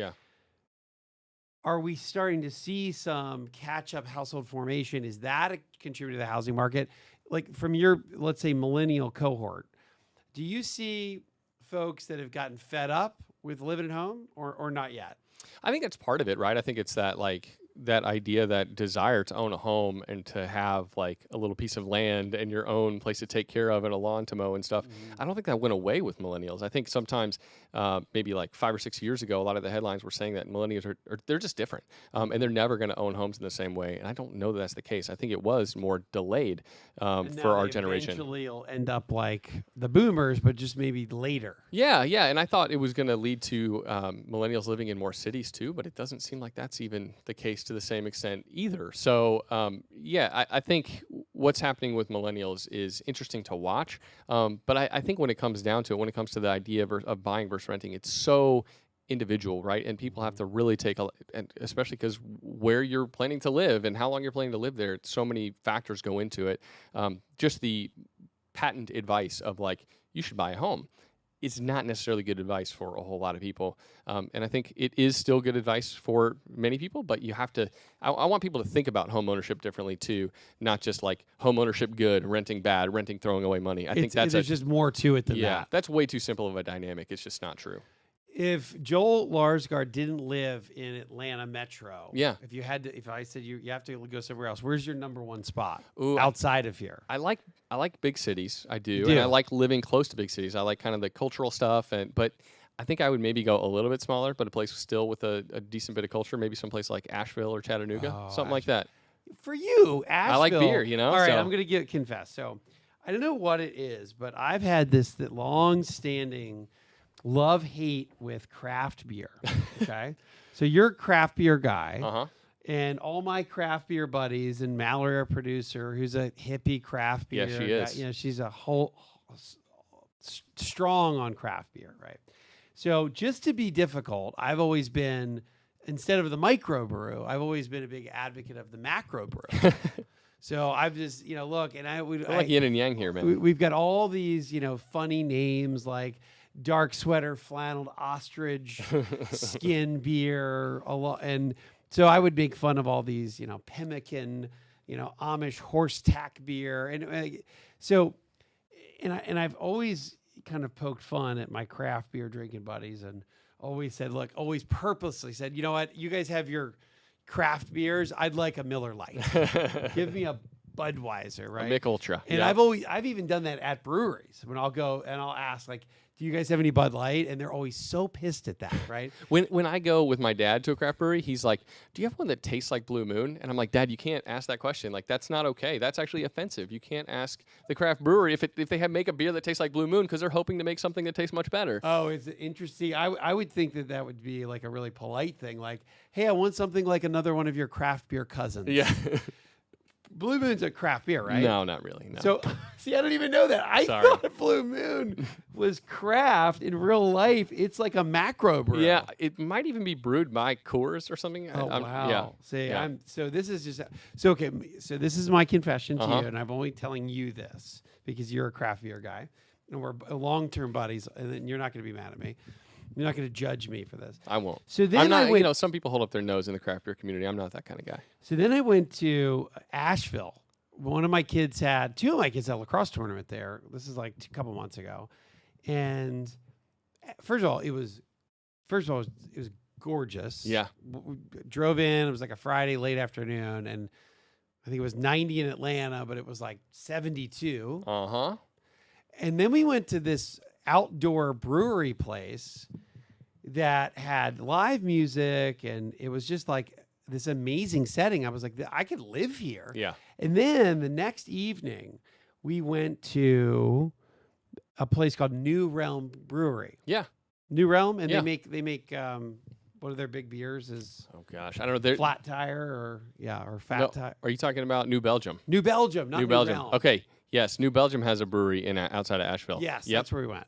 [SPEAKER 1] are we starting to see some catch-up household formation? Is that a contributor to the housing market? Like from your, let's say, millennial cohort, do you see folks that have gotten fed up with living at home or not yet?
[SPEAKER 2] I think that's part of it, right? I think it's that that idea, that desire to own a home and to have like a little piece of land and your own place to take care of and a lawn to mow and stuff. I don't think that went away with millennials. I think sometimes maybe like 5 or 6 years ago, a lot of the headlines were saying that millennials are they're just different and they're never going to own homes in the same way. And I don't know that that's the case. I think it was more delayed for our generation.
[SPEAKER 1] Eventually it'll end up like the boomers, but just maybe later.
[SPEAKER 2] Yeah. And I thought it was going to lead to millennials living in more cities too, but it doesn't seem like that's even the case to the same extent either. So I think what's happening with millennials is interesting to watch. But I think when it comes down to it, when it comes to the idea of buying versus renting, it's so individual, right? And people have to really and especially because where you're planning to live and how long you're planning to live there, so many factors go into it. Just the patent advice of like, you should buy a home is not necessarily good advice for a whole lot of people. And I think it is still good advice for many people, but you have to, I want people to think about home ownership differently too, not just like home ownership good, renting bad, renting throwing away money. I think there's
[SPEAKER 1] just more to it than that.
[SPEAKER 2] Yeah, that's way too simple of a dynamic. It's just not true.
[SPEAKER 1] If Joel Larsgaard didn't live in Atlanta Metro, if I said you have to go somewhere else, where's your number one spot outside of here?
[SPEAKER 2] I like big cities. I do. And I like living close to big cities. I like kind of the cultural stuff, but I think I would maybe go a little bit smaller, but a place still with a decent bit of culture, maybe someplace like Asheville or Chattanooga, something like that.
[SPEAKER 1] For you, Asheville.
[SPEAKER 2] I like beer,
[SPEAKER 1] All right, I'm going to confess. So I don't know what it is, but I've had this long-standing love-hate with craft beer, okay? So you're a craft beer guy, and all my craft beer buddies, and Mallory, our producer, who's a hippie craft beer
[SPEAKER 2] guy, she is.
[SPEAKER 1] You know, she's a whole strong on craft beer, right? So just to be difficult, I've always been, instead of the microbrew, I've always been a big advocate of the macrobrew. So I've just, look, and
[SPEAKER 2] we're like yin and yang here, man.
[SPEAKER 1] We've got all these, funny names like dark sweater, flanneled ostrich, skin beer, and so I would make fun of all these, pemmican, Amish horse tack beer, and I've always kind of poked fun at my craft beer drinking buddies, and always purposely said, you know what, you guys have your craft beers, I'd like a Miller Lite, give me a Budweiser, right?
[SPEAKER 2] A Mick Ultra.
[SPEAKER 1] And I've even done that at breweries when I'll go and I'll ask like, do you guys have any Bud Light? And they're always so pissed at that, right?
[SPEAKER 2] When I go with my dad to a craft brewery, he's like, do you have one that tastes like Blue Moon? And I'm like, Dad, you can't ask that question. Like, that's not okay. That's actually offensive. You can't ask the craft brewery if they make a beer that tastes like Blue Moon because they're hoping to make something that tastes much better.
[SPEAKER 1] Oh, it's interesting. I would think that would be like a really polite thing. Like, hey, I want something like another one of your craft beer cousins.
[SPEAKER 2] Yeah.
[SPEAKER 1] Blue Moon's a craft beer, right?
[SPEAKER 2] No, not really. No.
[SPEAKER 1] So, see, I don't even know that. I
[SPEAKER 2] Sorry.
[SPEAKER 1] thought Blue Moon was craft. In real life, it's like a macro brew.
[SPEAKER 2] Yeah, it might even be brewed by Coors or something.
[SPEAKER 1] Oh, wow.
[SPEAKER 2] Yeah.
[SPEAKER 1] See,
[SPEAKER 2] Yeah.
[SPEAKER 1] so this is just, so okay, so this is my confession to
[SPEAKER 2] Uh-huh.
[SPEAKER 1] you, and I'm only telling you this because you're a craft beer guy, and we're long-term buddies, and then you're not going to be mad at me. You're not going to judge me for this.
[SPEAKER 2] I won't.
[SPEAKER 1] So then
[SPEAKER 2] I'm not.
[SPEAKER 1] I went,
[SPEAKER 2] Some people hold up their nose in the craft beer community. I'm not that kind of guy.
[SPEAKER 1] So then I went to Asheville. Two of my kids had a lacrosse tournament there. This is like a couple months ago. And first of all, it was gorgeous.
[SPEAKER 2] Yeah.
[SPEAKER 1] We drove in. It was like a Friday late afternoon. And I think it was 90 in Atlanta, but it was like 72.
[SPEAKER 2] Uh-huh.
[SPEAKER 1] And then we went to this outdoor brewery place that had live music. And it was just like this amazing setting. I was like, I could live here.
[SPEAKER 2] Yeah.
[SPEAKER 1] And then the next evening, we went to a place called New Realm Brewery.
[SPEAKER 2] Yeah.
[SPEAKER 1] New Realm, and
[SPEAKER 2] Yeah.
[SPEAKER 1] they make what are their big beers? Is
[SPEAKER 2] Oh gosh, I don't know. They're,
[SPEAKER 1] Flat Tire or Fat
[SPEAKER 2] no,
[SPEAKER 1] Tire?
[SPEAKER 2] Are you talking about New Belgium?
[SPEAKER 1] New Belgium, not
[SPEAKER 2] New Belgium.
[SPEAKER 1] Realm.
[SPEAKER 2] Okay. Yes, New Belgium has a brewery outside of Asheville.
[SPEAKER 1] Yes,
[SPEAKER 2] Yep.
[SPEAKER 1] that's where we went.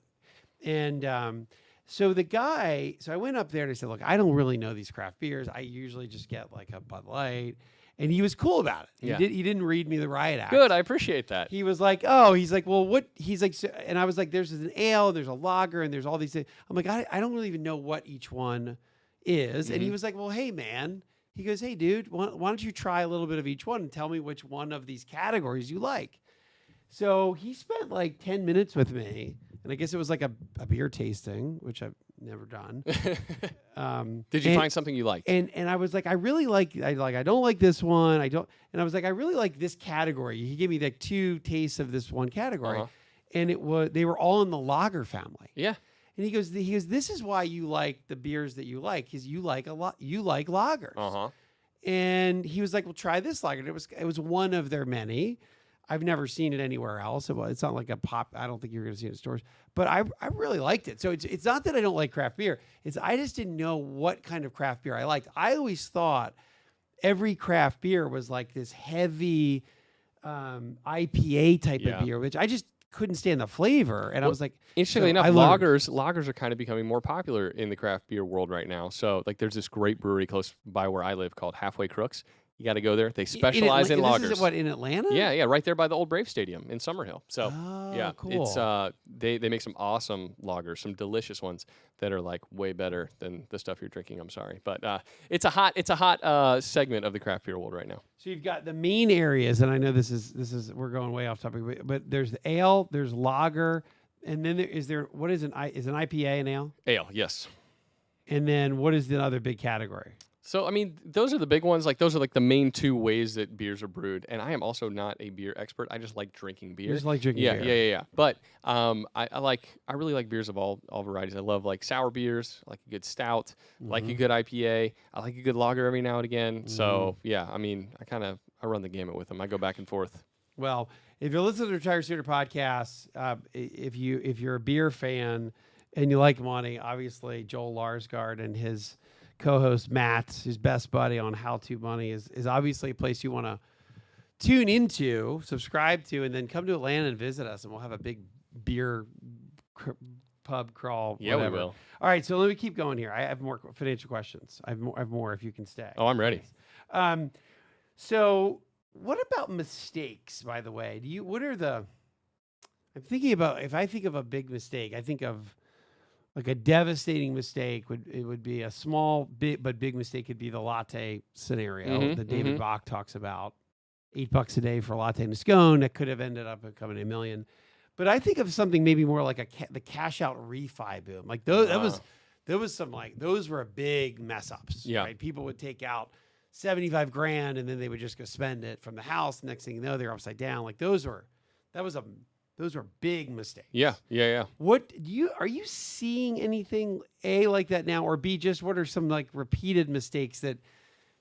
[SPEAKER 1] And so I went up there and I said, look, I don't really know these craft beers. I usually just get like a Bud Light. And he was cool about it.
[SPEAKER 2] Yeah.
[SPEAKER 1] He didn't read me the riot act.
[SPEAKER 2] Good. I appreciate that.
[SPEAKER 1] He was like, oh, he's like, well, what? He's like, so, and I was like, there's an ale, there's a lager, and there's all these things. I'm like, I don't really even know what each one is. And he was like, well, hey, man. He goes, hey, dude, why don't you try a little bit of each one and tell me which one of these categories you like? So he spent like 10 minutes with me. And I guess it was like a beer tasting, which I've never done.
[SPEAKER 2] Did you find something you liked?
[SPEAKER 1] And I was like, I don't like this one. And I was like, I really like this category. He gave me like 2 tastes of this one category.
[SPEAKER 2] Uh-huh.
[SPEAKER 1] And they were all in the lager family.
[SPEAKER 2] Yeah.
[SPEAKER 1] And he goes, this is why you like the beers that you like, because you like lagers.
[SPEAKER 2] Uh-huh.
[SPEAKER 1] And he was like, well, try this lager. And it was one of their many. I've never seen it anywhere else. It's not like a pop. I don't think you're going to see it in stores. But I really liked it. So it's not that I don't like craft beer. It's I just didn't know what kind of craft beer I liked. I always thought every craft beer was like this heavy IPA type of beer, which I just couldn't stand the flavor. And I was like,
[SPEAKER 2] interestingly
[SPEAKER 1] so
[SPEAKER 2] enough,
[SPEAKER 1] I learned.
[SPEAKER 2] lagers are kind of becoming more popular in the craft beer world right now. So like there's this great brewery close by where I live called Halfway Crooks. You got to go there. They specialize in lagers.
[SPEAKER 1] This is what, in Atlanta?
[SPEAKER 2] Yeah, right there by the old Brave Stadium in Summerhill. So yeah,
[SPEAKER 1] cool.
[SPEAKER 2] it's they make some awesome lagers, some delicious ones that are like way better than the stuff you're drinking. I'm sorry, but it's a hot segment of the craft beer world right now.
[SPEAKER 1] So you've got the main areas, and I know this is we're going way off topic, but there's the ale, there's lager, and then is an IPA an ale?
[SPEAKER 2] Ale, yes.
[SPEAKER 1] And then what is the other big category?
[SPEAKER 2] So, I mean, those are the big ones. Like, those are like the main 2 ways that beers are brewed. And I am also not a beer expert. I just like drinking beer.
[SPEAKER 1] You just like drinking beer.
[SPEAKER 2] Yeah. But I really like beers of all varieties. I love like sour beers. I like a good stout. Like a good IPA. I like a good lager every now and again. So, yeah, I mean, I run the gamut with them. I go back and forth.
[SPEAKER 1] Well, if you're listening to Retire Sooner podcast, if you're a beer fan and you like money, obviously Joel Larsgaard and his co-host Matt, his best buddy on How to Money, is obviously a place you want to tune into, subscribe to, and then come to Atlanta and visit us, and we'll have a big beer pub crawl.
[SPEAKER 2] Yeah,
[SPEAKER 1] whatever.
[SPEAKER 2] we will.
[SPEAKER 1] All right, so let me keep going here. I have more financial questions. I have more if you can stay.
[SPEAKER 2] Oh, I'm ready.
[SPEAKER 1] So what about mistakes, by the way? I'm thinking about, if I think of a big mistake, I think of like a devastating mistake would be a small but big mistake could be the latte scenario that David Bach talks about. $8 a day for a latte and a scone that could have ended up becoming $1 million. But I think of something maybe more like the cash out refi boom. Like those those were big mess ups.
[SPEAKER 2] Yeah.
[SPEAKER 1] Right? People would take out $75,000 and then they would just go spend it from the house. Next thing you know, they're upside down. Like those were big mistakes.
[SPEAKER 2] Yeah.
[SPEAKER 1] Are you seeing anything A like that now, or B, just what are some like repeated mistakes that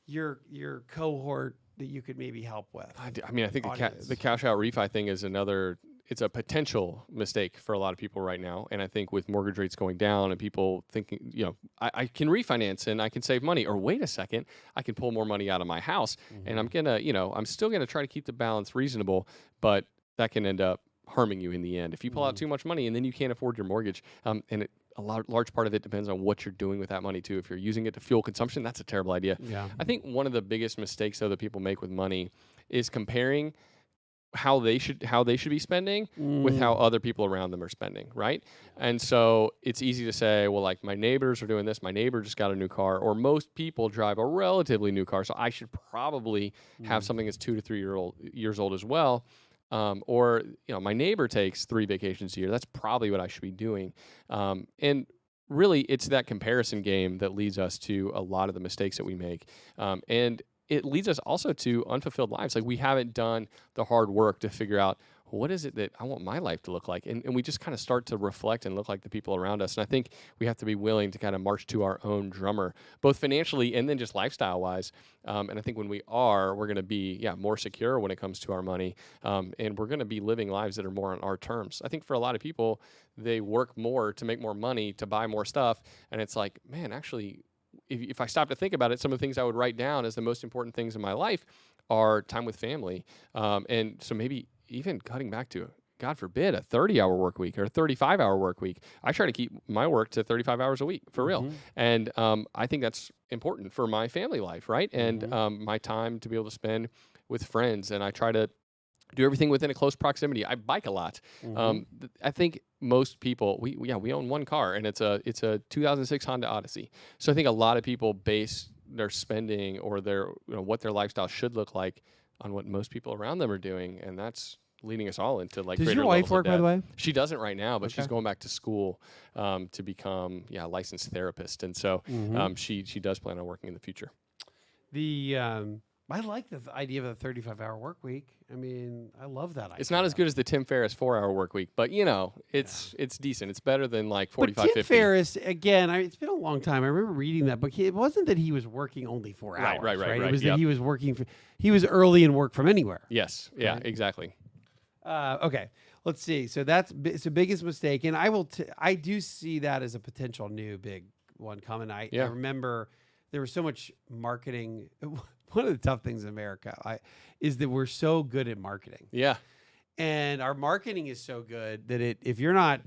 [SPEAKER 1] your cohort that you could maybe help with?
[SPEAKER 2] I mean, I think the cash out refi thing is another it's a potential mistake for a lot of people right now. And I think with mortgage rates going down and people thinking, I can refinance and I can save money, or wait a second, I can pull more money out of my house, and I'm gonna, I'm still gonna try to keep the balance reasonable, but that can end up harming you in the end if you pull out too much money and then you can't afford your mortgage. Large part of it depends on what you're doing with that money too. If you're using it to fuel consumption, that's a terrible idea.
[SPEAKER 1] Yeah.
[SPEAKER 2] I think one of the biggest mistakes though that people make with money is comparing how they should be spending with how other people around them are spending, right? And so it's easy to say, well, like my neighbors are doing this, my neighbor just got a new car, or most people drive a relatively new car, so I should probably have something that's 2 to 3 years old as well. Or my neighbor takes 3 vacations a year. That's probably what I should be doing. And really, it's that comparison game that leads us to a lot of the mistakes that we make. And it leads us also to unfulfilled lives. Like we haven't done the hard work to figure out, what is it that I want my life to look like? And we just kind of start to reflect and look like the people around us. And I think we have to be willing to kind of march to our own drummer, both financially and then just lifestyle-wise. And I think when we're going to be more secure when it comes to our money. And we're going to be living lives that are more on our terms. I think for a lot of people, they work more to make more money, to buy more stuff. And it's like, man, actually, if I stop to think about it, some of the things I would write down as the most important things in my life are time with family. And so maybe even cutting back to, God forbid, a 30-hour work week or a 35-hour work week. I try to keep my work to 35 hours a week, for real. And I think that's important for my family life, right? And my time to be able to spend with friends. And I try to do everything within a close proximity. I bike a lot. I think most people, we own one car, and it's a 2006 Honda Odyssey. So I think a lot of people base their spending or their what their lifestyle should look like on what most people around them are doing, and that's leading us all into like.
[SPEAKER 1] Does your wife work, by the way?
[SPEAKER 2] She doesn't right now, but she's going back to school to become a licensed therapist, and so she does plan on working in the future.
[SPEAKER 1] I like the idea of a 35-hour work week. I mean, I love that idea.
[SPEAKER 2] It's not as good as the Tim Ferriss 4-hour work week, but it's decent. It's better than like 45,
[SPEAKER 1] but Tim
[SPEAKER 2] 50.
[SPEAKER 1] Ferriss, again, it's been a long time. I remember reading that book. It wasn't that he was working only 4 hours.
[SPEAKER 2] Right.
[SPEAKER 1] It was that he was working he was early and work from anywhere.
[SPEAKER 2] Yes. Yeah,
[SPEAKER 1] right?
[SPEAKER 2] Exactly.
[SPEAKER 1] Okay. Let's see. So it's the biggest mistake. And I do see that as a potential new big one coming. I remember there was so much marketing. One of the tough things in America is that we're so good at marketing.
[SPEAKER 2] Yeah.
[SPEAKER 1] And our marketing is so good that if you're not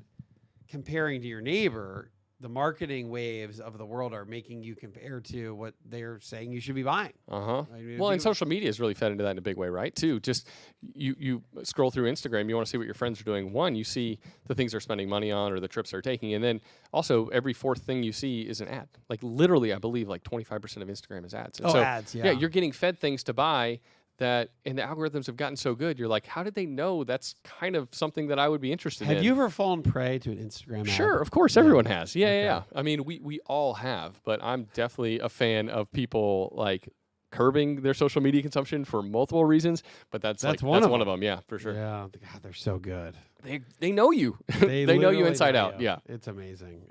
[SPEAKER 1] comparing to your neighbor, the marketing waves of the world are making you compare to what they're saying you should be buying. I mean,
[SPEAKER 2] well, and social media has really fed into that in a big way, right? Too. Just you scroll through Instagram, you want to see what your friends are doing. One, you see the things they're spending money on or the trips they're taking, and then also every fourth thing you see is an ad. Like literally, I believe like 25% of Instagram is ads. And
[SPEAKER 1] ads. Yeah.
[SPEAKER 2] Yeah, you're getting fed things to buy. And the algorithms have gotten so good. You're like, how did they know that's kind of something that I would be interested in?
[SPEAKER 1] Have you ever fallen prey to an Instagram ad?
[SPEAKER 2] Sure, of course, everyone has. Yeah. I mean, we all have, but I'm definitely a fan of people like curbing their social media consumption for multiple reasons. But that's one of them. Yeah, for sure.
[SPEAKER 1] Yeah, God, they're so good.
[SPEAKER 2] They know you. They know you inside out. Yeah,
[SPEAKER 1] it's amazing.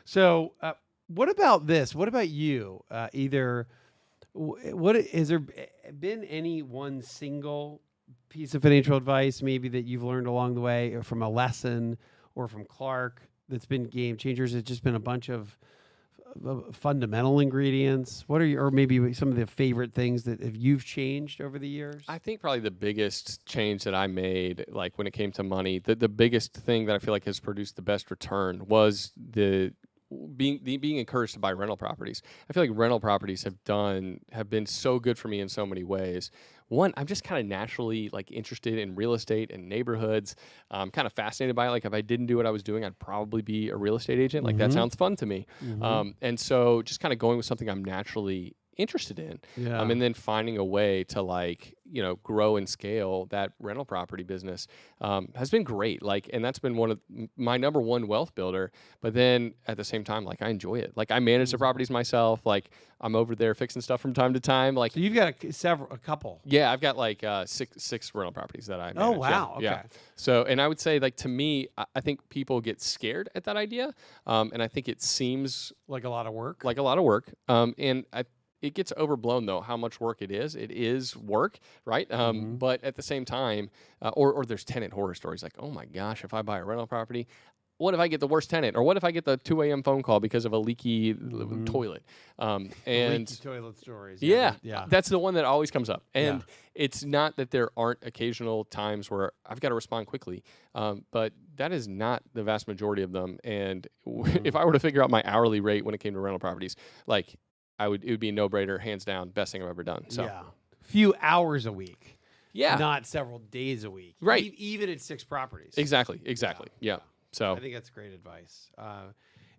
[SPEAKER 1] So, what about this? What about you? What has there been any one single piece of financial advice maybe that you've learned along the way, or from a lesson, or from Clark, that's been game changers? It's just been a bunch of fundamental ingredients. What are or maybe some of the favorite things that you've changed over the years?
[SPEAKER 2] I think probably the biggest change that I made, like when it came to money, the biggest thing that I feel like has produced the best return was being encouraged to buy rental properties. I feel like rental properties have been so good for me in so many ways. One, I'm just kind of naturally like interested in real estate and neighborhoods. I'm kind of fascinated by it. Like if I didn't do what I was doing, I'd probably be a real estate agent. Like that sounds fun to me. And so just kind of going with something I'm naturally interested in. And then finding a way to like, grow and scale that rental property business has been great. Like, and that's been one of my number one wealth builder. But then at the same time, like I enjoy it. Like I manage the properties myself. Like I'm over there fixing stuff from time to time. Like,
[SPEAKER 1] so you've got a couple.
[SPEAKER 2] Yeah, I've got like six rental properties that I manage.
[SPEAKER 1] Oh, wow.
[SPEAKER 2] Yeah.
[SPEAKER 1] Okay.
[SPEAKER 2] Yeah. So, and I would say like to me, I think people get scared at that idea. And I think it seems
[SPEAKER 1] like a lot of work.
[SPEAKER 2] And it gets overblown though how much work it is. It is work, right? But at the same time, or there's tenant horror stories like, oh my gosh, if I buy a rental property, what if I get the worst tenant? Or what if I get the 2 a.m. phone call because of a leaky toilet? And
[SPEAKER 1] leaky toilet stories.
[SPEAKER 2] Yeah,
[SPEAKER 1] Yeah.
[SPEAKER 2] that's the one that always comes up. And
[SPEAKER 1] Yeah.
[SPEAKER 2] it's not that there aren't occasional times where I've got to respond quickly, but that is not the vast majority of them. And if I were to figure out my hourly rate when it came to rental properties, like it would be a no-brainer, hands down, best thing I've ever done. So
[SPEAKER 1] Yeah. Few hours a week.
[SPEAKER 2] yeah,
[SPEAKER 1] Not several days a week.
[SPEAKER 2] Right.
[SPEAKER 1] Even at 6 properties.
[SPEAKER 2] exactly. Yeah. So
[SPEAKER 1] I think that's great advice.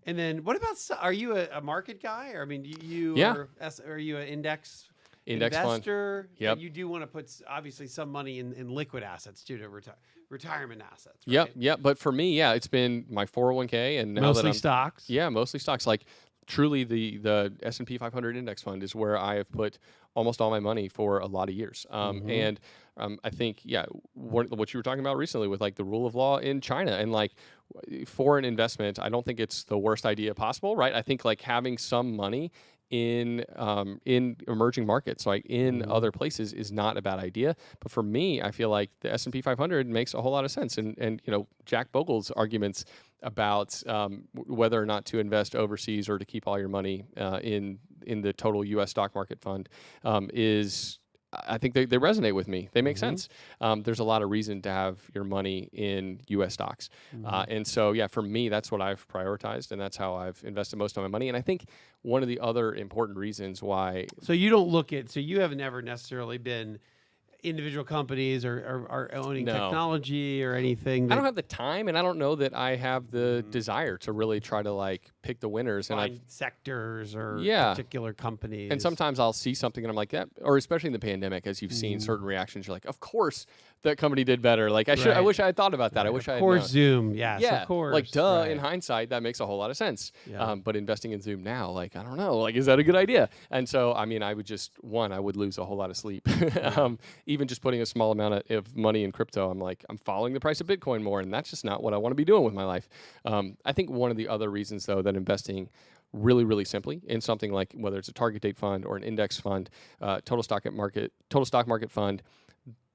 [SPEAKER 1] And then what about, are you a market guy? Or I mean,
[SPEAKER 2] Yeah.
[SPEAKER 1] are you an index
[SPEAKER 2] Index fund.
[SPEAKER 1] investor?
[SPEAKER 2] Yep.
[SPEAKER 1] And you do want to put obviously some money in liquid assets too, to retirement assets. Right?
[SPEAKER 2] Yep. But for me, yeah, it's been my 401k and now that
[SPEAKER 1] Mostly
[SPEAKER 2] I'm,
[SPEAKER 1] stocks.
[SPEAKER 2] yeah, mostly stocks. Like truly the S&P 500 index fund is where I have put almost all my money for a lot of years. And I think, yeah, what you were talking about recently with like the rule of law in China and like for an investment, I don't think it's the worst idea possible, right? I think like having some money in emerging markets, like in other places, is not a bad idea. But for me, I feel like the S&P 500 makes a whole lot of sense. And you know, Jack Bogle's arguments about whether or not to invest overseas or to keep all your money in the total U.S. stock market fund is. I think they resonate with me. They make sense. There's a lot of reason to have your money in U.S. stocks. And so, yeah, for me, that's what I've prioritized, and that's how I've invested most of my money. And I think one of the other important reasons why...
[SPEAKER 1] So you don't look at, so you have never necessarily been individual companies or are owning
[SPEAKER 2] No.
[SPEAKER 1] technology or anything.
[SPEAKER 2] I don't have the time, and I don't know that I have the desire to really try to like pick the winners. And
[SPEAKER 1] find sectors or
[SPEAKER 2] Yeah.
[SPEAKER 1] particular companies.
[SPEAKER 2] And sometimes I'll see something and I'm like, that, or especially in the pandemic, as you've seen certain reactions, you're like, of course that company did better. Like I
[SPEAKER 1] Right.
[SPEAKER 2] wish I had thought about that. I wish I
[SPEAKER 1] Of
[SPEAKER 2] had
[SPEAKER 1] course,
[SPEAKER 2] known.
[SPEAKER 1] Zoom. Yes,
[SPEAKER 2] Yeah,
[SPEAKER 1] of course.
[SPEAKER 2] like duh.
[SPEAKER 1] Right.
[SPEAKER 2] In hindsight, that makes a whole lot of sense.
[SPEAKER 1] Yeah.
[SPEAKER 2] But investing in Zoom now, like I don't know, like is that a good idea? And so, I mean, I would I would lose a whole lot of sleep. Even just putting a small amount of money in crypto, I'm like, I'm following the price of Bitcoin more, and that's just not what I want to be doing with my life. I think one of the other reasons, though, that investing really, really simply in something like whether it's a target date fund or an index fund, total stock market fund.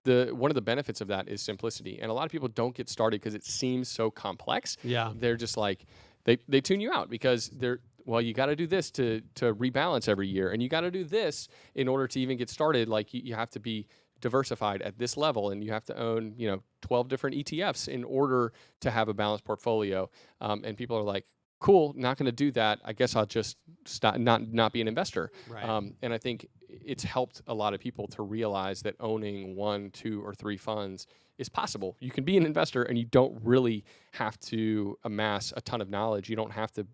[SPEAKER 2] One of the benefits of that is simplicity, and a lot of people don't get started because it seems so complex.
[SPEAKER 1] Yeah.
[SPEAKER 2] They're just like they tune you out because you got to do this to rebalance every year, and you got to do this in order to even get started. Like you have to be diversified at this level, and you have to own 12 different ETFs in order to have a balanced portfolio. And people are like, cool, not going to do that. I guess I'll just stop, not be an investor.
[SPEAKER 1] Right.
[SPEAKER 2] And I think it's helped a lot of people to realize that owning 1, 2, or 3 funds is possible. You can be an investor, and you don't really have to amass a ton of knowledge. You don't have to,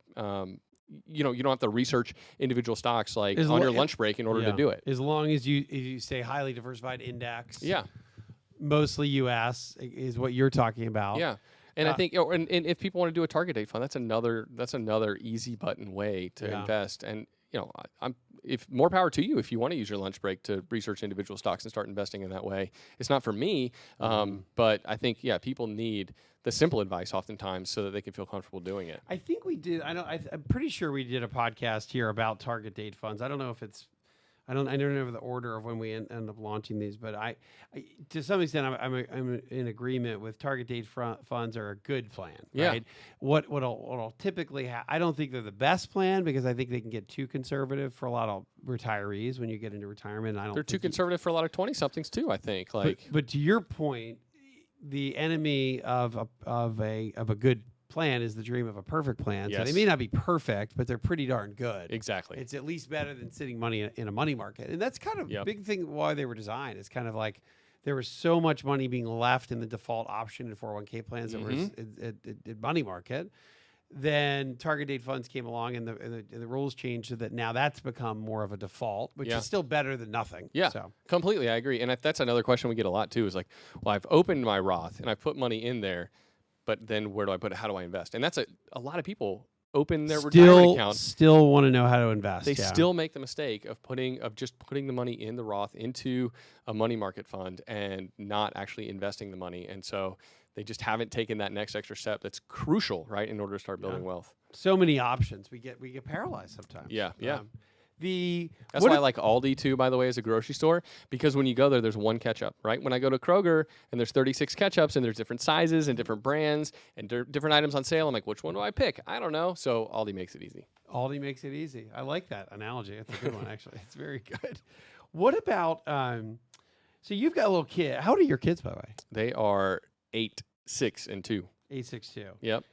[SPEAKER 2] you don't have to research individual stocks like on your lunch break in order to do it.
[SPEAKER 1] As long as you say highly diversified index.
[SPEAKER 2] Yeah.
[SPEAKER 1] Mostly U.S. is what you're talking about.
[SPEAKER 2] Yeah. And I think, and if people want to do a target date fund, that's another easy button way to invest. And if more power to you if you want to use your lunch break to research individual stocks and start investing in that way. It's not for me, but I think people need the simple advice oftentimes so that they can feel comfortable doing it.
[SPEAKER 1] I think we did. I'm pretty sure we did a podcast here about target date funds. I don't know if it's. I don't know the order of when we end up launching these, but I to some extent, I'm in agreement with target date funds are a good plan. Right? What'll typically I don't think they're the best plan because I think they can get too conservative for a lot of retirees when you get into retirement.
[SPEAKER 2] They're too conservative for a lot of 20-somethings too, I think.
[SPEAKER 1] But to your point, the enemy of a good plan is the dream of a perfect plan.
[SPEAKER 2] Yes.
[SPEAKER 1] So they may not be perfect, but they're pretty darn good.
[SPEAKER 2] Exactly.
[SPEAKER 1] It's at least better than sitting money in a money market. And that's kind of a big thing why they were designed. It's kind of like there was so much money being left in the default option in 401k plans that were at money market. Then target date funds came along and the rules changed so that now that's become more of a default, which is still better than nothing.
[SPEAKER 2] Yeah,
[SPEAKER 1] so.
[SPEAKER 2] Completely. I agree. And that's another question we get a lot too is like, well, I've opened my Roth and I've put money in there, but then where do I put it? How do I invest? And that's a lot of people open their retirement account.
[SPEAKER 1] Still want to know how to invest.
[SPEAKER 2] They still make the mistake of just putting the money in the Roth into a money market fund and not actually investing the money. And so they just haven't taken that next extra step that's crucial, right, in order to start building wealth.
[SPEAKER 1] So many options. We get paralyzed sometimes.
[SPEAKER 2] Yeah. That's why I like Aldi too, by the way, as a grocery store, because when you go there, there's one ketchup, right? When I go to Kroger and there's 36 ketchups and there's different sizes and different brands and different items on sale, I'm like, which one do I pick? I don't know. So Aldi makes it easy.
[SPEAKER 1] Aldi makes it easy. I like that analogy. That's a good one, actually. It's very good. What about, so you've got a little kid. How old are your kids, by the way?
[SPEAKER 2] They are 8, 6, and 2.
[SPEAKER 1] 8, 6, 2.
[SPEAKER 2] Yep.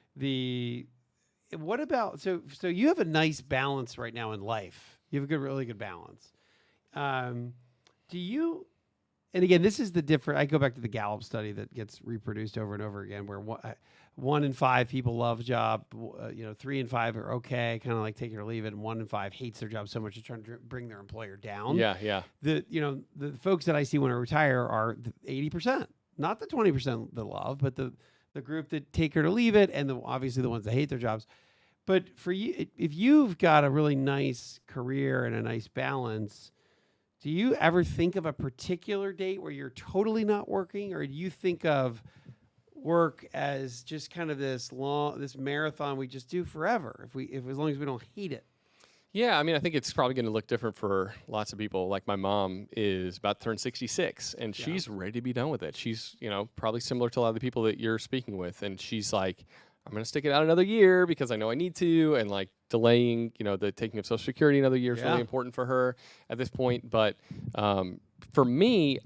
[SPEAKER 1] What about, so you have a nice balance right now in life. You have a really good balance. Do you, and again, this is the different, I go back to the Gallup study that gets reproduced over and over again, where 1 in 5 people love a job, 3 in 5 are okay, kind of like take it or leave it, and 1 in 5 hates their job so much they're trying to bring their employer down.
[SPEAKER 2] Yeah.
[SPEAKER 1] The folks that I see when I retire are the 80%, not the 20% that love, but the group that take it or leave it, and obviously the ones that hate their jobs. But for you, if you've got a really nice career and a nice balance, do you ever think of a particular date where you're totally not working, or do you think of work as just kind of this marathon we just do forever, if as long as we don't hate it?
[SPEAKER 2] Yeah, I mean, I think it's probably going to look different for lots of people. Like my mom is about to turn 66, and she's ready to be done with it. She's, probably similar to a lot of the people that you're speaking with, and she's like, I'm going to stick it out another year because I know I need to, and like delaying, the taking of Social Security another year is really important for her at this point. But for me,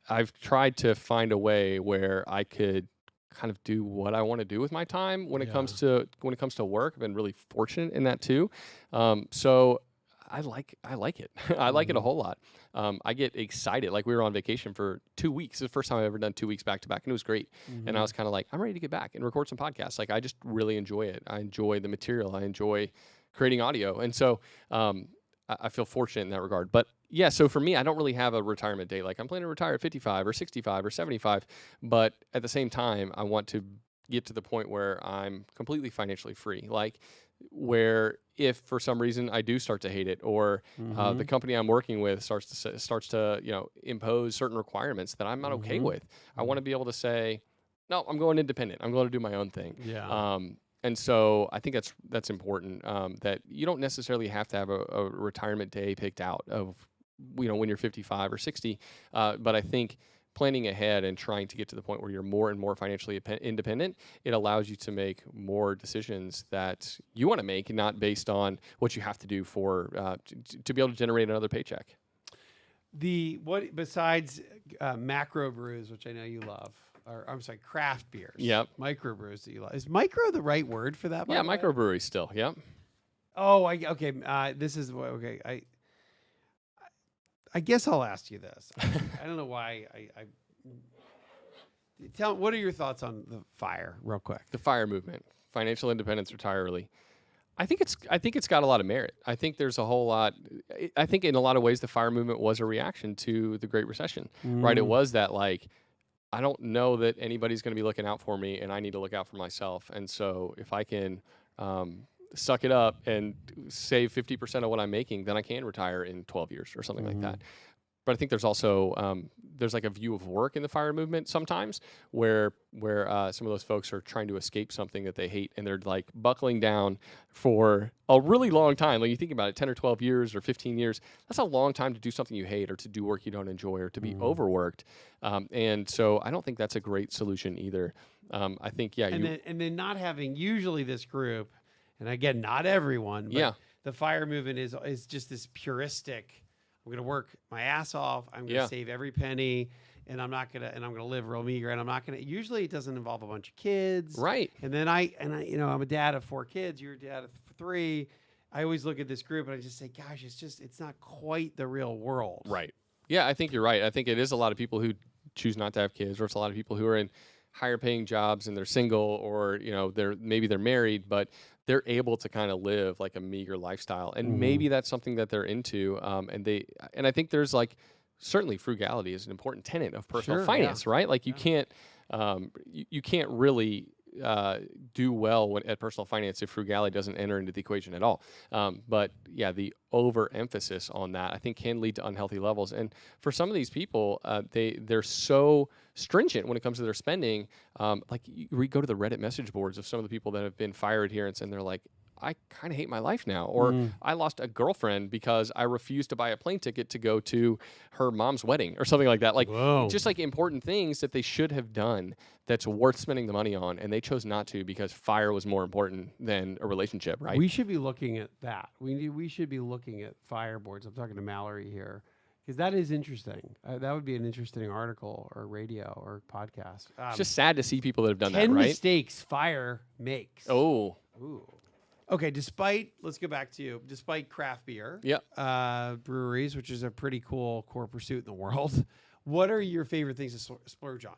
[SPEAKER 2] I've tried to find a way where I could kind of do what I want to do with my time when it comes to work. I've been really fortunate in that too. So I like it. I like it a whole lot. I get excited. Like we were on vacation for 2 weeks. It's the first time I've ever done 2 weeks back to back, and it was great. And I was kind of like, I'm ready to get back and record some podcasts. Like I just really enjoy it. I enjoy the material. I enjoy creating audio. And so I feel fortunate in that regard. But yeah, so for me, I don't really have a retirement date. Like I'm planning to retire at 55 or 65 or 75. But at the same time, I want to get to the point where I'm completely financially free. Like where if for some reason I do start to hate it, or the company I'm working with starts to impose certain requirements that I'm not okay with, I want to be able to say, no, I'm going independent. I'm going to do my own thing.
[SPEAKER 1] Yeah.
[SPEAKER 2] And so I think that's important, that you don't necessarily have to have a retirement day picked out of when you're 55 or 60, but I think planning ahead and trying to get to the point where you're more and more financially independent, it allows you to make more decisions that you want to make, not based on what you have to do for to be able to generate another paycheck.
[SPEAKER 1] Besides macro brews, which I know you love, or I'm sorry, craft beers.
[SPEAKER 2] Yep.
[SPEAKER 1] Micro brews that you love. Is micro the right word for that?
[SPEAKER 2] Yeah, microbrewery still. Yep.
[SPEAKER 1] Oh, okay. This is okay. I guess I'll ask you this. I don't know why. Tell. What are your thoughts on the FIRE, real quick?
[SPEAKER 2] The FIRE movement, financial independence, retire early. I think it's got a lot of merit. I think there's a whole lot. I think in a lot of ways, the FIRE movement was a reaction to the Great Recession, right? It was that like, I don't know that anybody's going to be looking out for me, and I need to look out for myself. And so if I can suck it up and save 50% of what I'm making, then I can retire in 12 years or something like that. But I think there's also there's like a view of work in the FIRE movement sometimes where some of those folks are trying to escape something that they hate, and they're like buckling down for a really long time. Like you think about it, 10 or 12 years or 15 years, that's a long time to do something you hate, or to do work you don't enjoy, or to be overworked. And so I don't think that's a great solution either. I think,
[SPEAKER 1] and then not having usually this group, and again, not everyone, but the FIRE movement is just this puristic, I'm going to work my ass off. I'm going to save every penny, and I'm going to live real meager. And I'm not going to, usually it doesn't involve a bunch of kids.
[SPEAKER 2] Right.
[SPEAKER 1] And then I'm a dad of 4 kids. You're a dad of 3. I always look at this group and I just say, gosh, it's not quite the real world.
[SPEAKER 2] Right. Yeah, I think you're right. I think it is a lot of people who choose not to have kids, or it's a lot of people who are in higher paying jobs and they're single, or, maybe they're married, but they're able to kind of live like a meager lifestyle, and maybe that's something that they're into. And I think there's like, certainly frugality is an important tenet of personal finance, right? Like you can't really do well at personal finance if frugality doesn't enter into the equation at all. But yeah, the overemphasis on that, I think, can lead to unhealthy levels. And for some of these people, they're so stringent when it comes to their spending. Like we go to the Reddit message boards of some of the people that have been FIRE adherents, and they're like, I kind of hate my life now, or I lost a girlfriend because I refused to buy a plane ticket to go to her mom's wedding or something like that. Like
[SPEAKER 1] Whoa.
[SPEAKER 2] just like important things that they should have done that's worth spending the money on, and they chose not to because fire was more important than a relationship, right?
[SPEAKER 1] We should be looking at that. We should be looking at fire boards. I'm talking to Mallory here. Because that is interesting. That would be an interesting article or radio or podcast.
[SPEAKER 2] It's just sad to see people that have done
[SPEAKER 1] 10
[SPEAKER 2] that, right?
[SPEAKER 1] mistakes fire makes.
[SPEAKER 2] Oh.
[SPEAKER 1] Ooh. Okay, let's go back to you. Despite craft beer, breweries, which is a pretty cool core pursuit in the world, what are your favorite things to splurge on?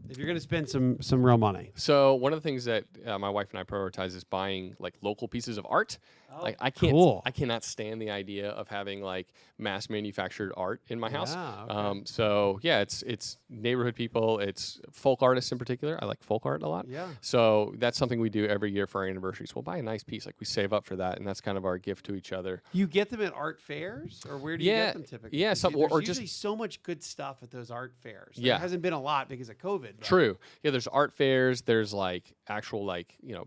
[SPEAKER 1] If you're going to spend some real money.
[SPEAKER 2] So one of the things that my wife and I prioritize is buying like local pieces of art. Like I cannot stand the idea of having like mass manufactured art in my house.
[SPEAKER 1] Okay.
[SPEAKER 2] So yeah, it's neighborhood people, it's folk artists in particular. I like folk art a lot.
[SPEAKER 1] Yeah.
[SPEAKER 2] So that's something we do every year for our anniversaries. We'll buy a nice piece, like we save up for that, and that's kind of our gift to each other.
[SPEAKER 1] You get them at art fairs, or where do you get them typically?
[SPEAKER 2] Yeah,
[SPEAKER 1] There's usually so much good stuff at those art fairs. There hasn't been a lot because of COVID. But.
[SPEAKER 2] True. Yeah, there's art fairs. There's like actual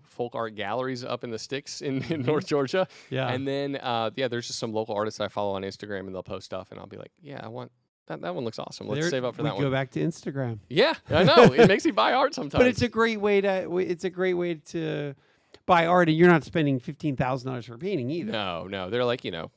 [SPEAKER 2] folk art galleries up in the sticks in North Georgia.
[SPEAKER 1] Yeah.
[SPEAKER 2] And then there's just some local artists I follow on Instagram, and they'll post stuff, and I'll be like, yeah, I want that. That one looks awesome. Let's save up for that one.
[SPEAKER 1] Go back to Instagram.
[SPEAKER 2] Yeah, I know. It makes me buy art sometimes.
[SPEAKER 1] But it's a great way to buy art, and you're not spending $15,000 for a painting either.
[SPEAKER 2] No, they're like $500,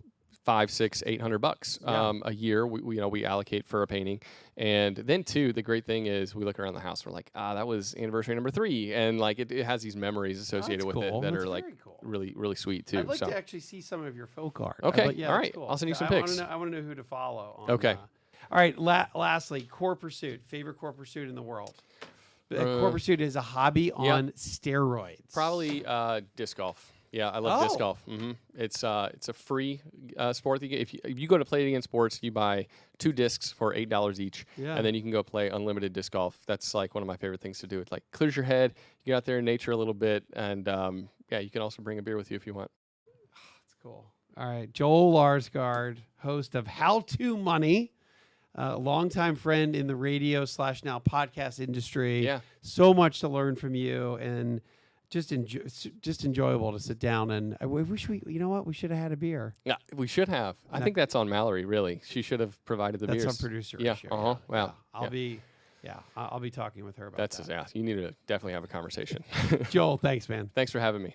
[SPEAKER 2] $600, $800 a year. We allocate for a painting, and then too, the great thing is we look around the house. We're like, that was anniversary number 3, and like it has these memories associated with it that are like really really sweet too.
[SPEAKER 1] I'd like to actually see some of your folk art.
[SPEAKER 2] Okay, all right, cool. I'll send you some pics.
[SPEAKER 1] I want to know who to follow.
[SPEAKER 2] Okay.
[SPEAKER 1] All right. Lastly, core pursuit. Favorite core pursuit in the world. Core pursuit is a hobby on steroids.
[SPEAKER 2] Probably disc golf. Yeah, I love disc golf. It's a free sport. If you go to Play It Again Sports, you buy 2 discs for $8 each, and then you can go play unlimited disc golf. That's like one of my favorite things to do. It like clears your head. You get out there in nature a little bit, and you can also bring a beer with you if you want.
[SPEAKER 1] That's cool. All right, Joel Larsgaard, host of How to Money. Longtime friend in the radio / now podcast industry.
[SPEAKER 2] Yeah.
[SPEAKER 1] So much to learn from you, and just enjoyable to sit down. And I wish we should have had a beer.
[SPEAKER 2] Yeah, we should have. I think that's on Mallory, really. She should have provided the beers.
[SPEAKER 1] That's our producer.
[SPEAKER 2] Yeah.
[SPEAKER 1] Ratio.
[SPEAKER 2] Wow.
[SPEAKER 1] I'll be talking with her about that.
[SPEAKER 2] You need to definitely have a conversation.
[SPEAKER 1] Joel, thanks, man.
[SPEAKER 2] Thanks for having me.